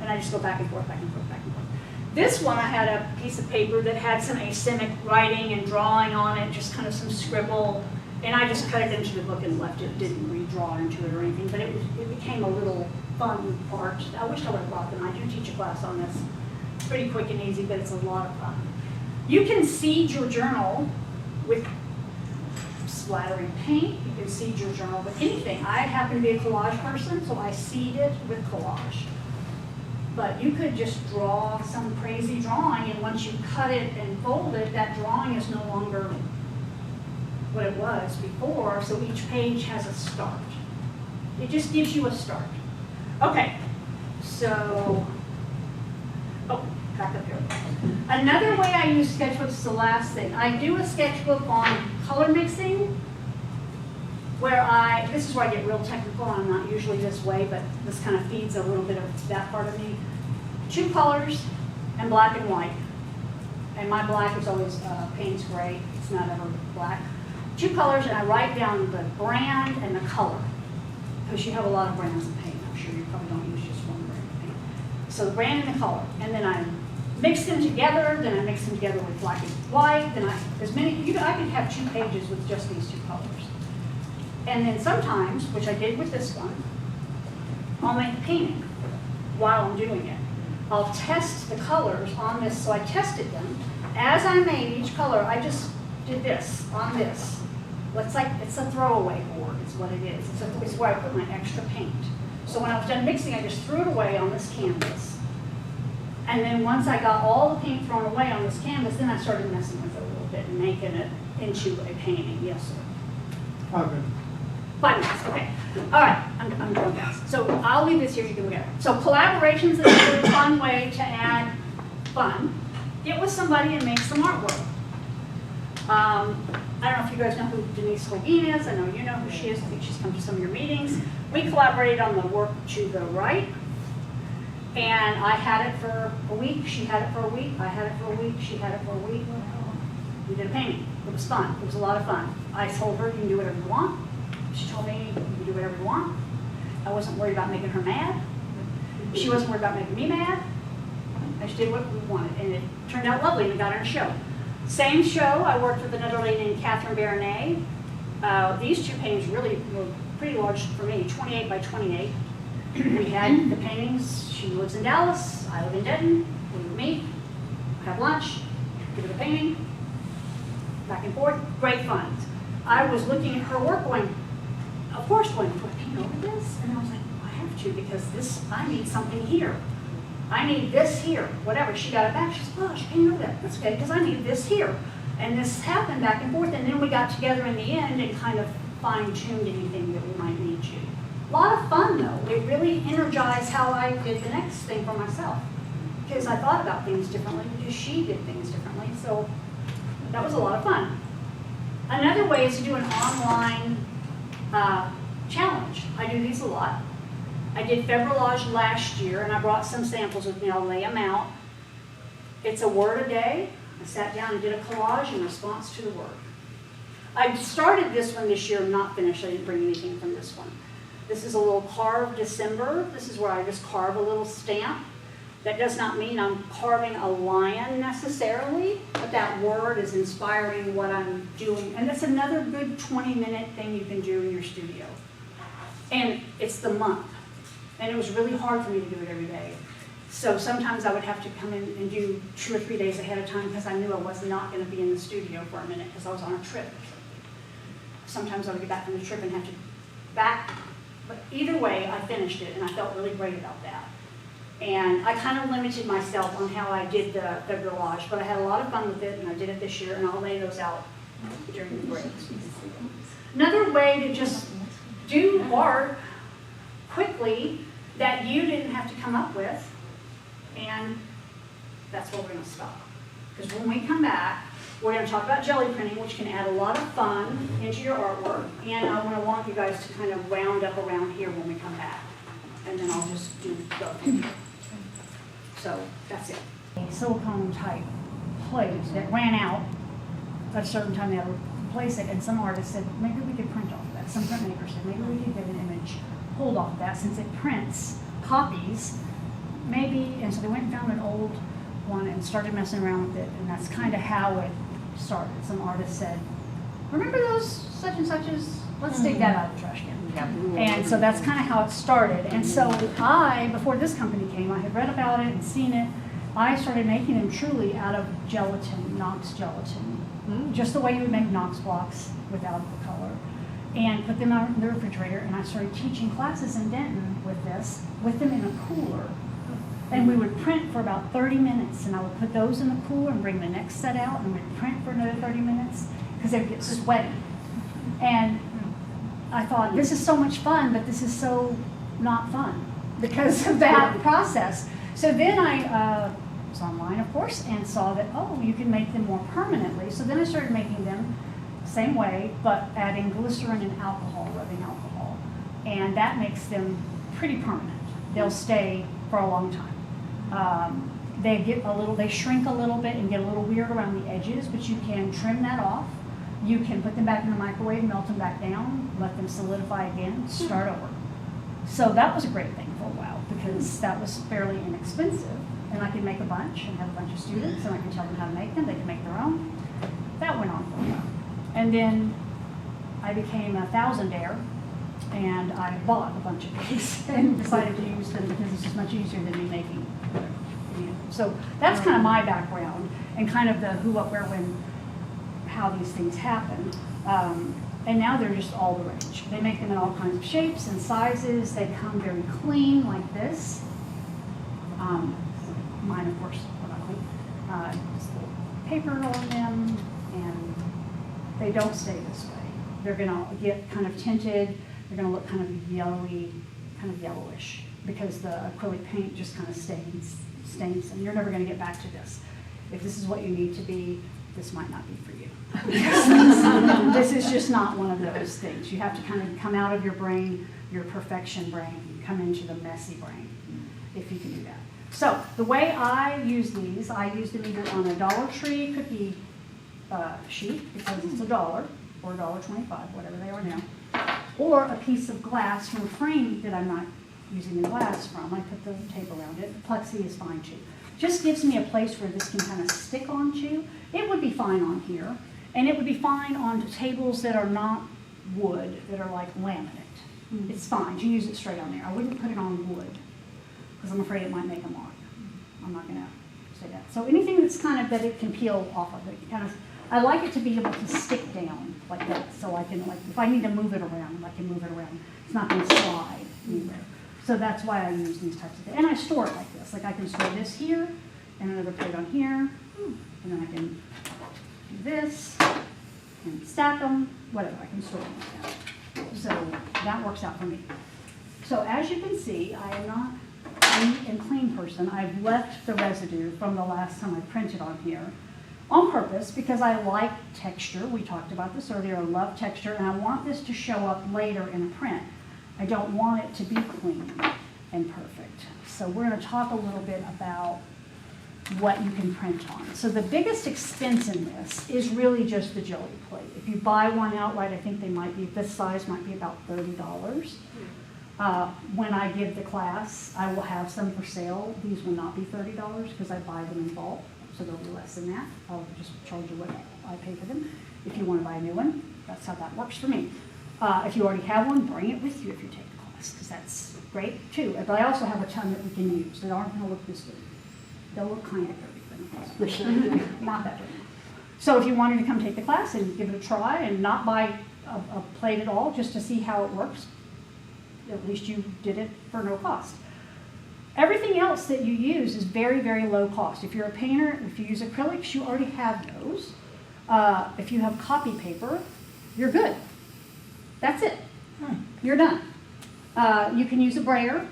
And I just go back and forth, back and forth, back and forth. This one, I had a piece of paper that had some asemic writing and drawing on it, just kind of some scribble. And I just cut it into the book and left it, didn't redraw into it or anything, but it became a little fun part. I wish I would have brought them. I do teach a class on this. It's pretty quick and easy, but it's a lot of fun. You can seed your journal with splattering paint. You can seed your journal with anything. I happen to be a collage person, so I seed it with collage. But you could just draw some crazy drawing, and once you cut it and fold it, that drawing is no longer what it was before, so each page has a start. It just gives you a start. Okay, so, oh, back up here. Another way I use sketchbooks is the last thing. I do a sketchbook on color mixing, where this is where I get real technical. I'm not usually this way, but this kind of feeds a little bit of that part of me. 2 colors and black and white. And my black is always Payne's gray. It's not ever black. 2 colors, and I write down the brand and the color. Because you have a lot of brands of paint. I'm sure you probably don't use just one brand of paint. So the brand and the color. And then I mix them together, then I mix them together with black and white. Then I could have 2 pages with just these 2 colors. And then sometimes, which I did with this one, I'll make a painting while I'm doing it. I'll test the colors on this, so I tested them. As I made each color, I just did this on this. It's a throwaway board is what it is. It's where I put my extra paint. So when I was done mixing, I just threw it away on this canvas. And then once I got all the paint thrown away on this canvas, then I started messing with it a little bit and making it into a painting. Yes, sir. Okay. 5 minutes, okay. All right, I'm going fast. So I'll leave this here, you can look at it. So collaborations is a really fun way to add fun. Get with somebody and make some artwork. I don't know if you guys know who Denise Holguin is. I know you know who she is. I think she's come to some of your meetings. We collaborated on the work to the right. And I had it for a week, she had it for a week, I had it for a week, she had it for a week. We did a painting. It was fun. It was a lot of fun. I told her, you can do whatever you want. She told me, you can do whatever you want. I wasn't worried about making her mad. She wasn't worried about making me mad. I just did what we wanted, and it turned out lovely, and we got on a show. Same show, I worked with another lady named Catherine Baronet. These 2 paintings really were pretty large for me, 28 by 28. We had the paintings. She lives in Dallas, I live in Denton. We would meet, have lunch, give her the painting, back and forth, great fun. I was looking at her work going, of course, do I paint over this? And I was like, I have to, because I need something here. I need this here, whatever. She got it back, she said, oh, she painted over that. That's okay, because I need this here. And this happened back and forth, and then we got together in the end and kind of fine-tuned anything that we might need to. A lot of fun, though. It really energized how I did the next thing for myself. Because I thought about things differently, because she did things differently. So that was a lot of fun. Another way is to do an online challenge. I do these a lot. I did Februarage last year, and I brought some samples with me. I'll lay them out. It's a word a day. I sat down and did a collage in response to the word. I started this one this year, not finished. I didn't bring anything from this one. This is a little carved December. This is where I just carve a little stamp. That does not mean I'm carving a lion necessarily, but that word is inspiring what I'm doing. And that's another good 20-minute thing you can do in your studio. And it's the month. And it was really hard for me to do it every day. So sometimes I would have to come in and do 2 or 3 days ahead of time because I knew I was not going to be in the studio for a minute because I was on a trip. Sometimes I would get back from the trip and have to back. But either way, I finished it, and I felt really great about that. And I kind of limited myself on how I did the Februarage, but I had a lot of fun with it, and I did it this year, and I'll lay those out during the breaks. Another way to just do art quickly that you didn't have to come up with, and that's where we're going to stop. Because when we come back, we're going to talk about jelly printing, which can add a lot of fun into your artwork, and I want you guys to kind of round up around here when we come back, and then I'll just do both. So that's it. A silicone type plate that ran out at a certain time. They had to replace it, and some artist said maybe we could print off of that. Some printmaker said maybe we could get an image pulled off of that since it prints copies. Maybe, and so they went and found an old one and started messing around with it, and that's kind of how it started. Some artist said, remember those such and suches? Let's take that out of the trash can. And so that's kind of how it started. And so I, before this company came, I had read about it and seen it. I started making them truly out of gelatin, Knox gelatin, just the way you would make Knox blocks without the color, and put them out in the refrigerator. And I started teaching classes in Denton with this, with them in a cooler. And we would print for about 30 minutes, and I would put those in the cooler and bring the next set out, and we'd print for another 30 minutes because they would get sweaty. And I thought, this is so much fun, but this is so not fun because of that process. So then I was online, of course, and saw that, oh, you can make them more permanently. So then I started making them the same way, but adding glycerin and alcohol, rubbing alcohol. And that makes them pretty permanent. They'll stay for a long time. They shrink a little bit and get a little weird around the edges, but you can trim that off. You can put them back in the microwave, melt them back down, let them solidify again, start over. So that was a great thing for a while because that was fairly inexpensive, and I could make a bunch and have a bunch of students, and I could tell them how to make them. They could make their own. That went on for a while. And then I became a thousandaire, and I bought a bunch of these and decided to use them because it's just much easier than me making. So that's kind of my background and kind of the who, what, where, when, how these things happen. And now they're just all the rage. They make them in all kinds of shapes and sizes. They come very clean like this. Mine, of course, are not clean. Just a little paper on them, and they don't stay this way. They're gonna get kind of tinted. They're gonna look kind of yellowy, kind of yellowish, because the acrylic paint just kind of stains, and you're never gonna get back to this. If this is what you need to be, this might not be for you. This is just not one of those things. You have to kind of come out of your brain, your perfection brain, come into the messy brain, if you can do that. So the way I use these, I use them either on a Dollar Tree cookie sheet, because it's $1 or $1.25, whatever they are now, or a piece of glass from a frame that I'm not using the glass from. I put the tape around it. Plexi is fine too. Just gives me a place where this can kind of stick onto. It would be fine on here, and it would be fine on tables that are not wood, that are like laminate. It's fine to use it straight on there. I wouldn't put it on wood because I'm afraid it might make a mark. I'm not going to say that. So anything that's kind of that it can peel off of it, kind of. I like it to be able to stick down like that, so I can, like, if I need to move it around, I can move it around. It's not going to slide anywhere. So that's why I use these types of things. And I store it like this. Like I can store this here, and another plate on here, and then I can do this, and stack them, whatever. I can store them like that. So that works out for me. So as you can see, I am not a neat and clean person. I've left the residue from the last time I printed on here on purpose because I like texture. We talked about this earlier. I love texture, and I want this to show up later in a print. I don't want it to be clean and perfect. So we're going to talk a little bit about what you can print on. So the biggest expense in this is really just the Gelli plate. If you buy one outright, I think they might be, this size might be about $30. When I give the class, I will have some for sale. These will not be $30 because I buy them in bulk, so they'll be less than that. I'll just charge you what I pay for them. If you want to buy a new one, that's how that works for me. If you already have one, bring it with you if you take the class, because that's great too. But I also have a ton that we can use that aren't going to look this good. They'll look kind of dirty, but not that dirty. So if you wanted to come take the class and give it a try and not buy a plate at all, just to see how it works, at least you did it for no cost. Everything else that you use is very, very low cost. If you're a painter, if you use acrylics, you already have those. If you have copy paper, you're good. That's it. You're done. You can use a brayer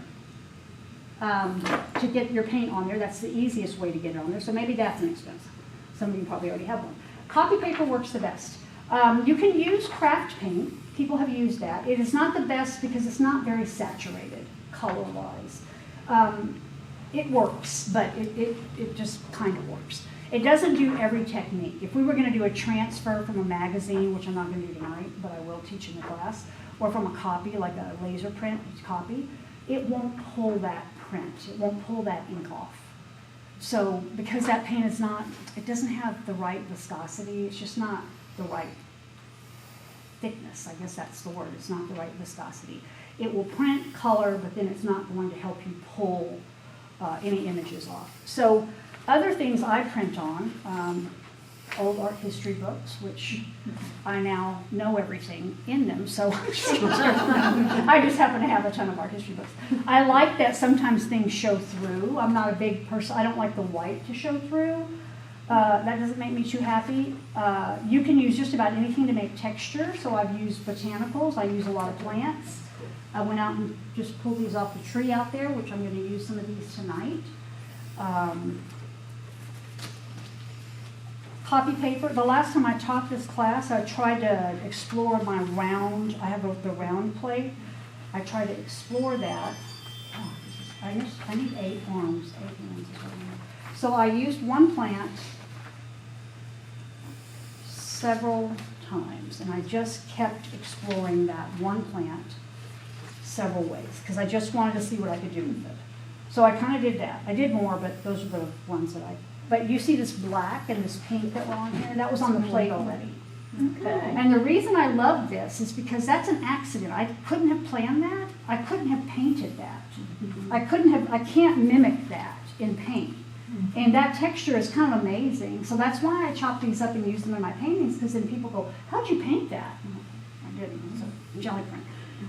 to get your paint on there. That's the easiest way to get it on there. So maybe that's an expense. Some of you probably already have one. Copy paper works the best. You can use craft paint. People have used that. It is not the best because it's not very saturated color-wise. It works, but it just kind of works. It doesn't do every technique. If we were going to do a transfer from a magazine, which I'm not going to do tonight, but I will teach in the class, or from a copy, like a laser print copy, it won't pull that print. It won't pull that ink off. So because that paint is not, it doesn't have the right viscosity, it's just not the right thickness. I guess that's the word. It's not the right viscosity. It will print color, but then it's not going to help you pull any images off. So other things I print on, old art history books, which I now know everything in them, so I just happen to have a ton of art history books. I like that sometimes things show through. I'm not a big person. I don't like the white to show through. That doesn't make me too happy. You can use just about anything to make texture, so I've used botanicals, I use a lot of plants. I went out and just pulled these off the tree out there, which I'm going to use some of these tonight. Copy paper. The last time I taught this class, I tried to explore my round. I have the round plate. I tried to explore that. Oh, I need 8 arms, 8 hands. So I used one plant several times, and I just kept exploring that one plant several ways because I just wanted to see what I could do with it. So I kind of did that. I did more, but those are the ones that I. But you see this black and this pink that were on here? That was on the plate already. Okay. And the reason I love this is because that's an accident. I couldn't have planned that. I couldn't have painted that. I can't mimic that in paint. And that texture is kind of amazing. So that's why I chop these up and use them in my paintings, because then people go, how'd you paint that? I didn't. It's a jelly print.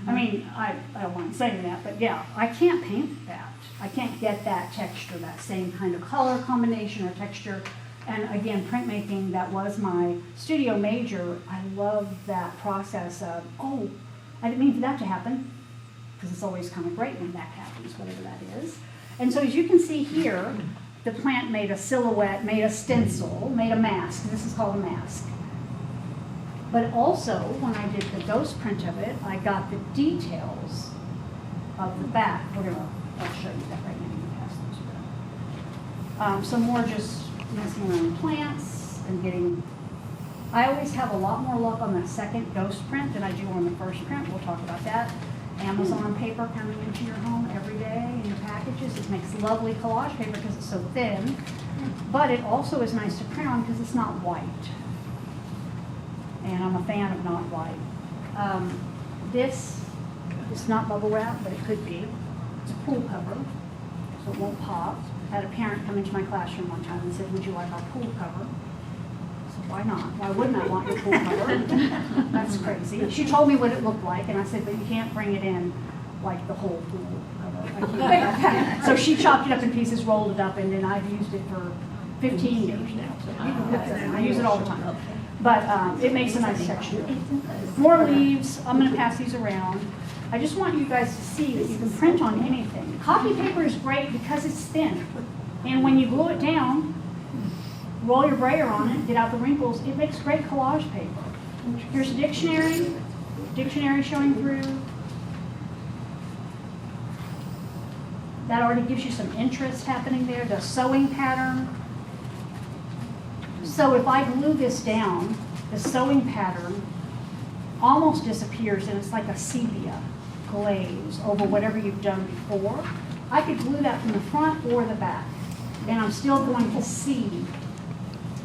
I mean, I don't mind saying that, but yeah, I can't paint that. I can't get that texture, that same kind of color combination or texture. And again, printmaking, that was my studio major. I love that process of, oh, I didn't mean for that to happen, because it's always kind of great when that happens, whatever that is. And so as you can see here, the plant made a silhouette, made a stencil, made a mask. This is called a mask. But also, when I did the ghost print of it, I got the details of the back. I'll show you that right now. You can pass those around. Some more just messing around plants and getting. I always have a lot more luck on the second ghost print than I do on the first print. We'll talk about that. Amazon paper coming into your home every day in your packages. It makes lovely collage paper because it's so thin, but it also is nice to print on because it's not white. And I'm a fan of not white. This is not bubble wrap, but it could be. It's a pool cover, so it won't pop. I had a parent come into my classroom one time and said, would you like our pool cover? I said, why not? Why wouldn't I want your pool cover? That's crazy. She told me what it looked like, and I said, but you can't bring it in like the whole pool cover. So she chopped it up in pieces, rolled it up, and then I've used it for 15 years now. So I use it all the time. But it makes a nice texture. More leaves. I'm going to pass these around. I just want you guys to see that you can print on anything. Copy paper is great because it's thin. And when you glue it down, roll your brayer on it, get out the wrinkles, it makes great collage paper. Here's a dictionary showing through. That already gives you some interest happening there. The sewing pattern. So if I glue this down, the sewing pattern almost disappears and it's like a sepia glaze over whatever you've done before. I could glue that from the front or the back, and I'm still going to see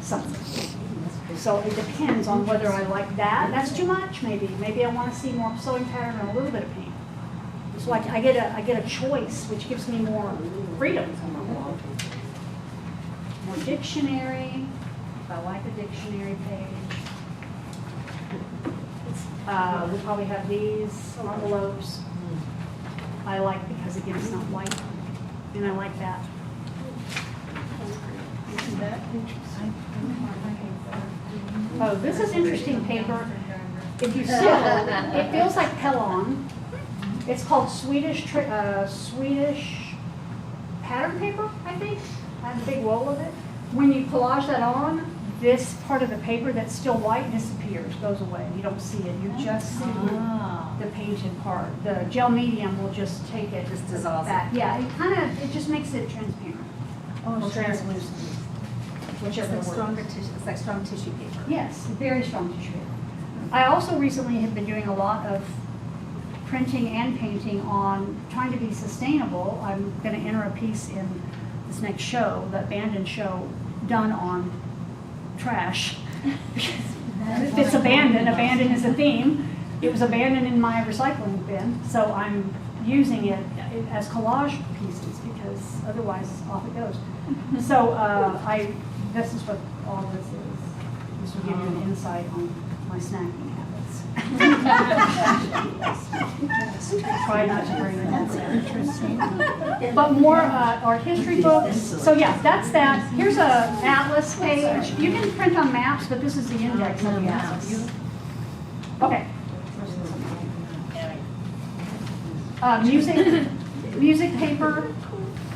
something. So it depends on whether I like that. That's too much, maybe. Maybe I want to see more sewing pattern and a little bit of paint. So I get a choice, which gives me more freedom. More dictionary. If I like a dictionary page. We probably have these envelopes. I like because again it's not white, and I like that. Isn't that interesting? Oh, this is interesting paper. If you sew, it feels like Pellon. It's called Swedish pattern paper, I think. I have a big roll of it. When you collage that on, this part of the paper that's still white disappears, goes away. You don't see it. You just see the painted part. The gel medium will just take it. Just dissolves it. Yeah, it just makes it transparent. Oh, Or translucent. Whichever It's like word. stronger tissue. It's like strong tissue paper. Yes, very strong tissue paper. I also recently have been doing a lot of printing and painting on trying to be sustainable. I'm going to enter a piece in this next show, the abandoned show, done on trash. It's abandoned is a theme. It was abandoned in my recycling bin, so I'm using it as collage pieces because otherwise off it goes. So this is what all this is. This will give you an insight on my snacking habits. Try not to bring that. Interesting. But more art history books. So yeah, that's that. Here's a atlas page. You can print on maps, but this is the index of the atlas. Okay. Music paper.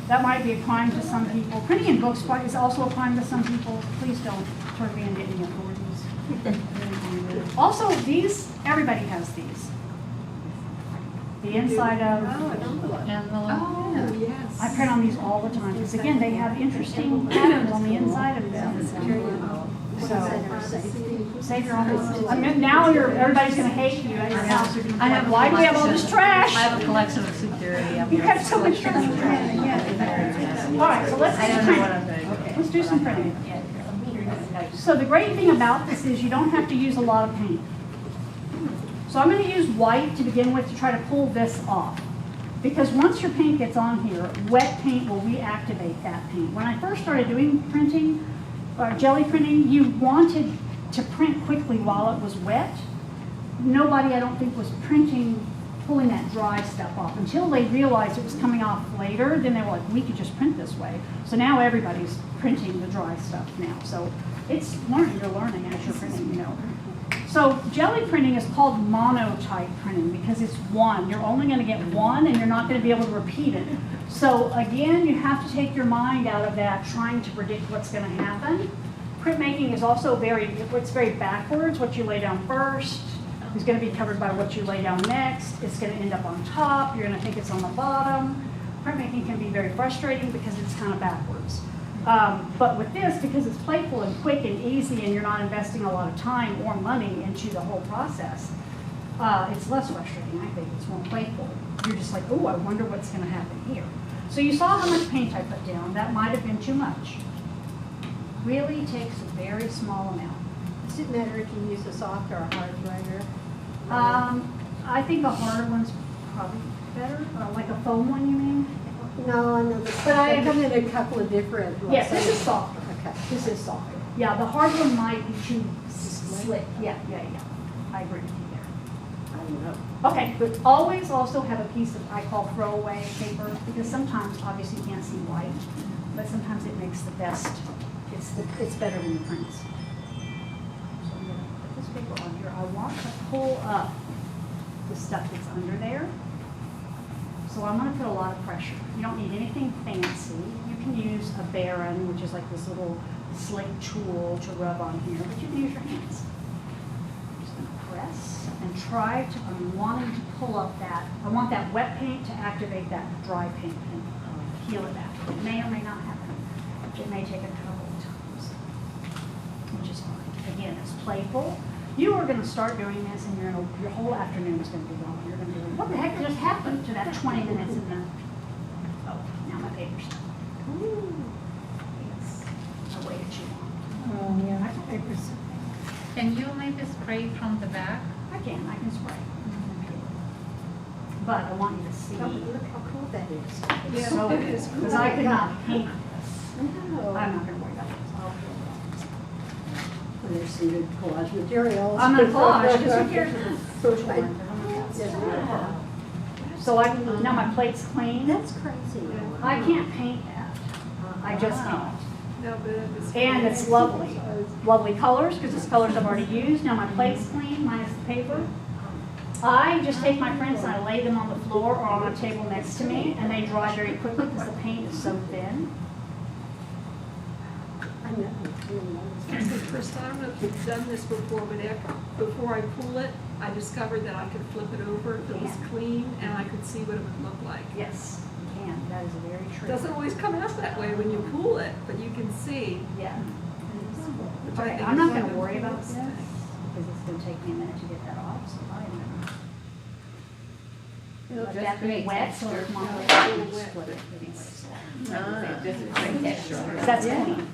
That might be a crime to some people. Printing in books is also a crime to some people. Please don't turn me into any authorities. Also, these, everybody has these. The inside of, Oh, yes. I print on these all the time, because again, they have interesting patterns on the inside of them. So, save your own. I mean, now everybody's gonna hate you at your house. You're gonna be like, why do we have all this trash? I have a collection of security. You have so much trash. All right, so let's I don't know what I'm print. going to do. Let's do some printing. So the great thing about this is you don't have to use a lot of paint. So I'm going to use white to begin with to try to pull this off. Because once your paint gets on here, wet paint will reactivate that paint. When I first started doing printing, jelly printing, you wanted to print quickly while it was wet. Nobody, I don't think, was pulling that dry stuff off until they realized it was coming off later. Then they were like, we could just print this way. So now everybody's printing the dry stuff now. So it's learning, you're learning as you're printing, you know. So jelly printing is called monotype printing because it's one. You're only going to get one and you're not going to be able to repeat it. So again, you have to take your mind out of that trying to predict what's going to happen. Printmaking is also it's very backwards. What you lay down first is going to be covered by what you lay down next. It's going to end up on top. You're going to think it's on the bottom. Printmaking can be very frustrating because it's kind of backwards. But with this, because it's playful and quick and easy and you're not investing a lot of time or money into the whole process, it's less frustrating, I think. It's more playful. You're just like, oh, I wonder what's going to happen here. So you saw how much paint I put down. That might have been too much. Really takes a very small amount. Does it matter if you use a soft or a hard liner? I think a harder one's probably better. Like a foam one, you mean? No, but I come in a couple of different. Yes, this is softer. Okay. This is softer. Yeah, the hard one might be too slick. Yeah. I agree with you there. I don't know. Okay, but always also have a piece of, I call throwaway paper, because sometimes, obviously, you can't see white, but sometimes it makes the best, it's better than the prints. So I'm going to put this paper on here. I want to pull up the stuff that's under there. So I'm going to put a lot of pressure. You don't need anything fancy. You can use a Baron, which is like this little slick tool to rub on here, but you can use your hands. I'm just going to press and try to, I'm wanting to pull up that, I want that wet paint to activate that dry paint and peel it back. It may or may not happen. It may take a couple of times, which is fine. Again, it's playful. You are going to start doing this and your whole afternoon is going to be gone. You're going to be like, what the heck just happened to that 20 minutes in the, oh, now my paper's done. Ooh, yes, I waited too long. Oh, yeah. My paper's, Can you maybe spray from the back? I can spray. But I want you to see. Oh, look how cool that is. It's so good, because I could not paint this. No. I'm not going to worry about this. I'll do it. There's some good collage materials. I'm going to collage, because who cares if it's social Right. or Yeah. So now my plate's clean. That's crazy. I can't paint that. I just can't. No, but it was. And it's lovely. Lovely colors, because it's colors I've already used. Now my plate's clean, minus the paper. I just take my prints and I lay them on the floor or on a table next to me, and they dry very quickly because the paint is so thin. I know. It's the first time I've done this before, but before I pull it, I discovered that I could flip it over if it was clean, and I could see what it would look like. Yes, you can. That is very It true. doesn't always come out that way when you pull it, but you can see. Yeah. which I Okay, think I'm is not one going of to the worry about coolest this, things. because it's going to take me a minute to get that off, so I'm going to It'll let just that be make wet, so texture. it's not split it anyway, so. That's clean.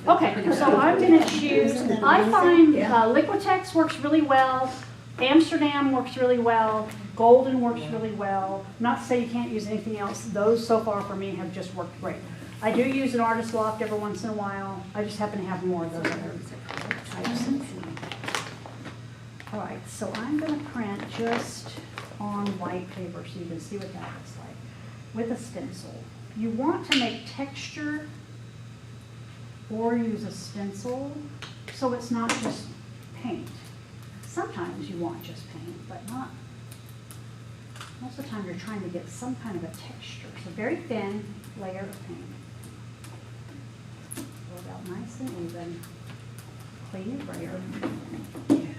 Okay, so I'm going to choose, I find Liquitex works really well, Amsterdam works really well, Golden works really well. Not to say you can't use anything else. Those so far for me have just worked great. I do use an Artist Loft every once in a while. I just happen to have more of those other types. All right, so I'm gonna print just on white paper so you can see what that looks like with a stencil. You want to make texture or use a stencil so it's not just paint. Sometimes you want just paint, but not. Most of the time you're trying to get some kind of a texture. So very thin layer of paint. Roll it out nice and even. Clean your brayer. Clean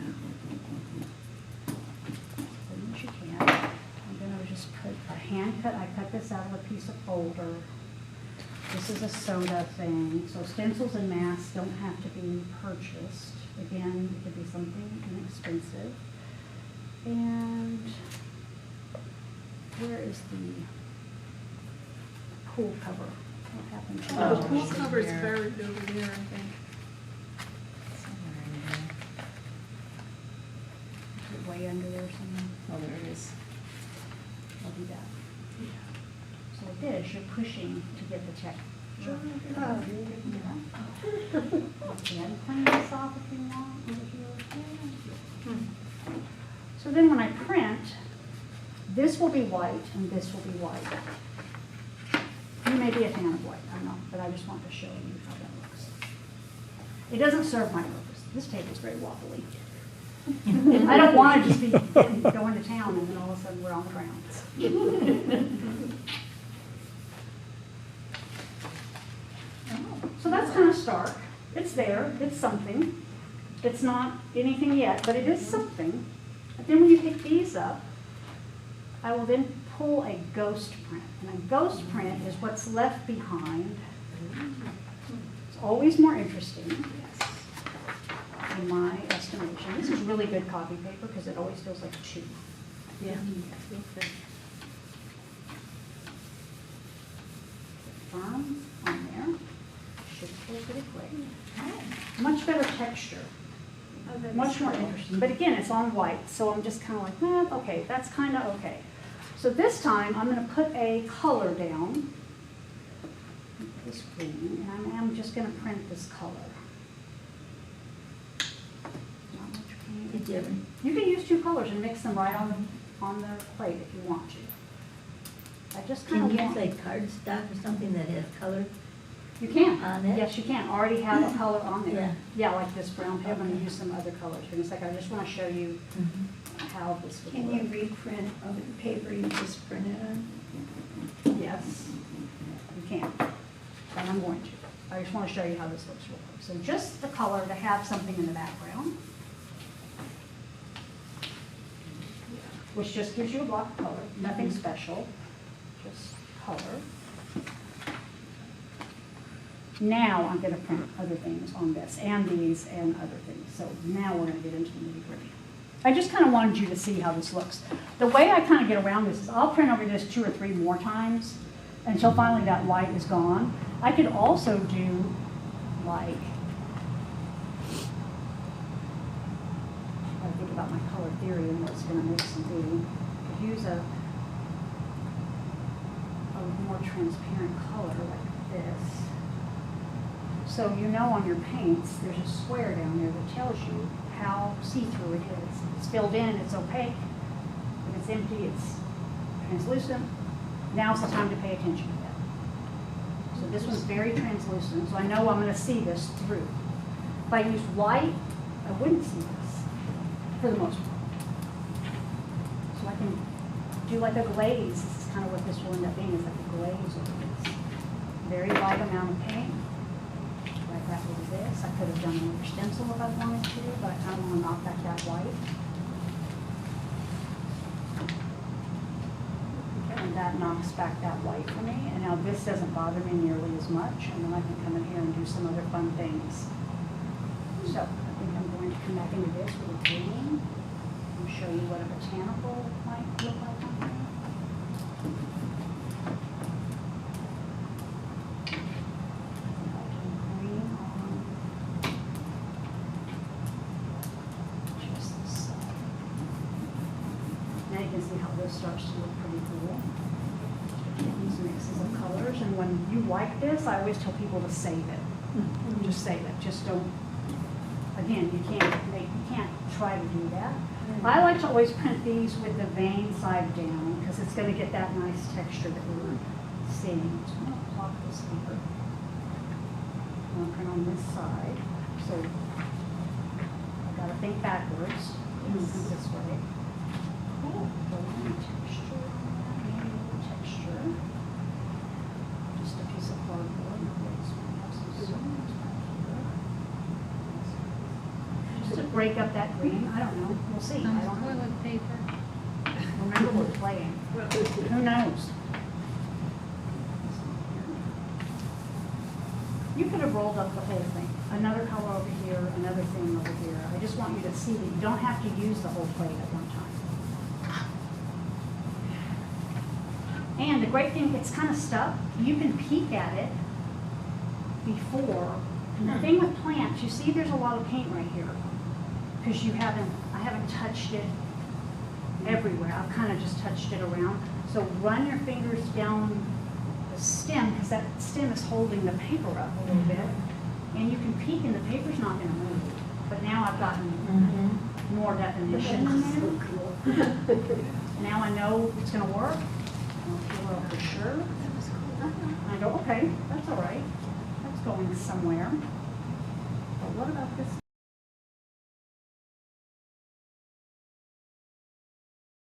as you can. I'm gonna just put a hand cut. I cut this out of a piece of folder. This is a soda thing. So stencils and masks don't have to be purchased. Again, it could be something inexpensive. And where is the pool cover? What happened to The it? pool cover's buried over there, I think. Somewhere in there. Is it way under there somewhere? Oh, there it is. I'll do that. So with this, you're pushing to get the texture. Oh, You can clean this off if you want over here. So then when I print, this will be white and this will be white. You may be a fan of white, I don't know, but I just want to show you how that looks. It doesn't serve my purpose. This table's very wobbly. I don't want to just be going to town and then all of a sudden we're on the grounds. So that's kind of stark. It's there, it's something. It's not anything yet, but it is something. But then when you pick these up, I will then pull a ghost print. And a ghost print is what's left behind. It's always more interesting, in my estimation. This is really good copy paper because it always feels like a chew. Yeah. Firm on there. Should pull pretty quick. Much better texture. Much more interesting. But again, it's on white, so I'm just kind of like, okay, that's kind of okay. So this time, I'm going to put a color down. This green, and I'm just going to print this color. Not much paint. You can use two colors and mix them right on the plate if you want to. I just kind Can of you use want. like cardstock or something that has color You can. on it? Yes, you can. Already have a color on there. Yeah. Yeah, like this brown paper. I'm going to use some other colors. In a second, I just want to show you how this would Can look. you reprint of the paper you just printed on? Yes, you can. And I'm going to. I just want to show you how this looks real quick. So just the color to have something in the background, which just gives you a block of color, nothing special, just color. Now I'm going to print other things on this, and these, and other things. So now we're going to get into the nitty-gritty. I just kind of wanted you to see how this looks. The way I kind of get around this is I'll print over this 2 or 3 more times until finally that white is gone. I could also do like, I think about my color theory and what's going to mix and do. I could use a more transparent color like this. So you know on your paints, there's a square down there that tells you how see-through it is. It's filled in, it's opaque. If it's empty, it's translucent. Now's the time to pay attention to that. So this one's very translucent, so I know I'm going to see this through. If I used white, I wouldn't see this, for the most part. So I can do like a glaze. This is kind of what this will end up being, is like a glaze over this. Very light amount of paint. Like that over this. I could have done another stencil if I wanted to, but I kind of want to knock back that white. And that knocks back that white for me. And now this doesn't bother me nearly as much. And then I can come in here and do some other fun things. So I think I'm going to come back into this with a green and show you what a botanical might look like on here. Green on just this side. Now you can see how this starts to look pretty cool. These mixes of colors, and when you like this, I always tell people to save it. Just save it. Just don't again, you can't try to do that. I like to always print these with the vein side down, because it's gonna get that nice texture that we were seeing. So I'm gonna plop this here. I'm gonna print on this side, so I gotta think backwards, and come this way. Cool. Go in, texture, maybe a little texture. Just a piece of cardboard. Just to break up that green, I don't know, we'll see. I don't know. Toilet paper. Remember, we're playing. Who knows? You could have rolled up the whole thing. Another color over here, another thing over here. I just want you to see that you don't have to use the whole plate at one time. And the great thing, it's kind of stuck. You can peek at it before. And the thing with plants, you see there's a lot of paint right here. Because I haven't touched it everywhere. I've kind of just touched it around. So run your fingers down the stem, because that stem is holding the paper up a little bit. And you can peek and the paper's not going to move. But now I've gotten more definition in there. Now I know it's going to work. I'll feel it for sure. And I go, okay, that's all right. That's going somewhere. But what about this?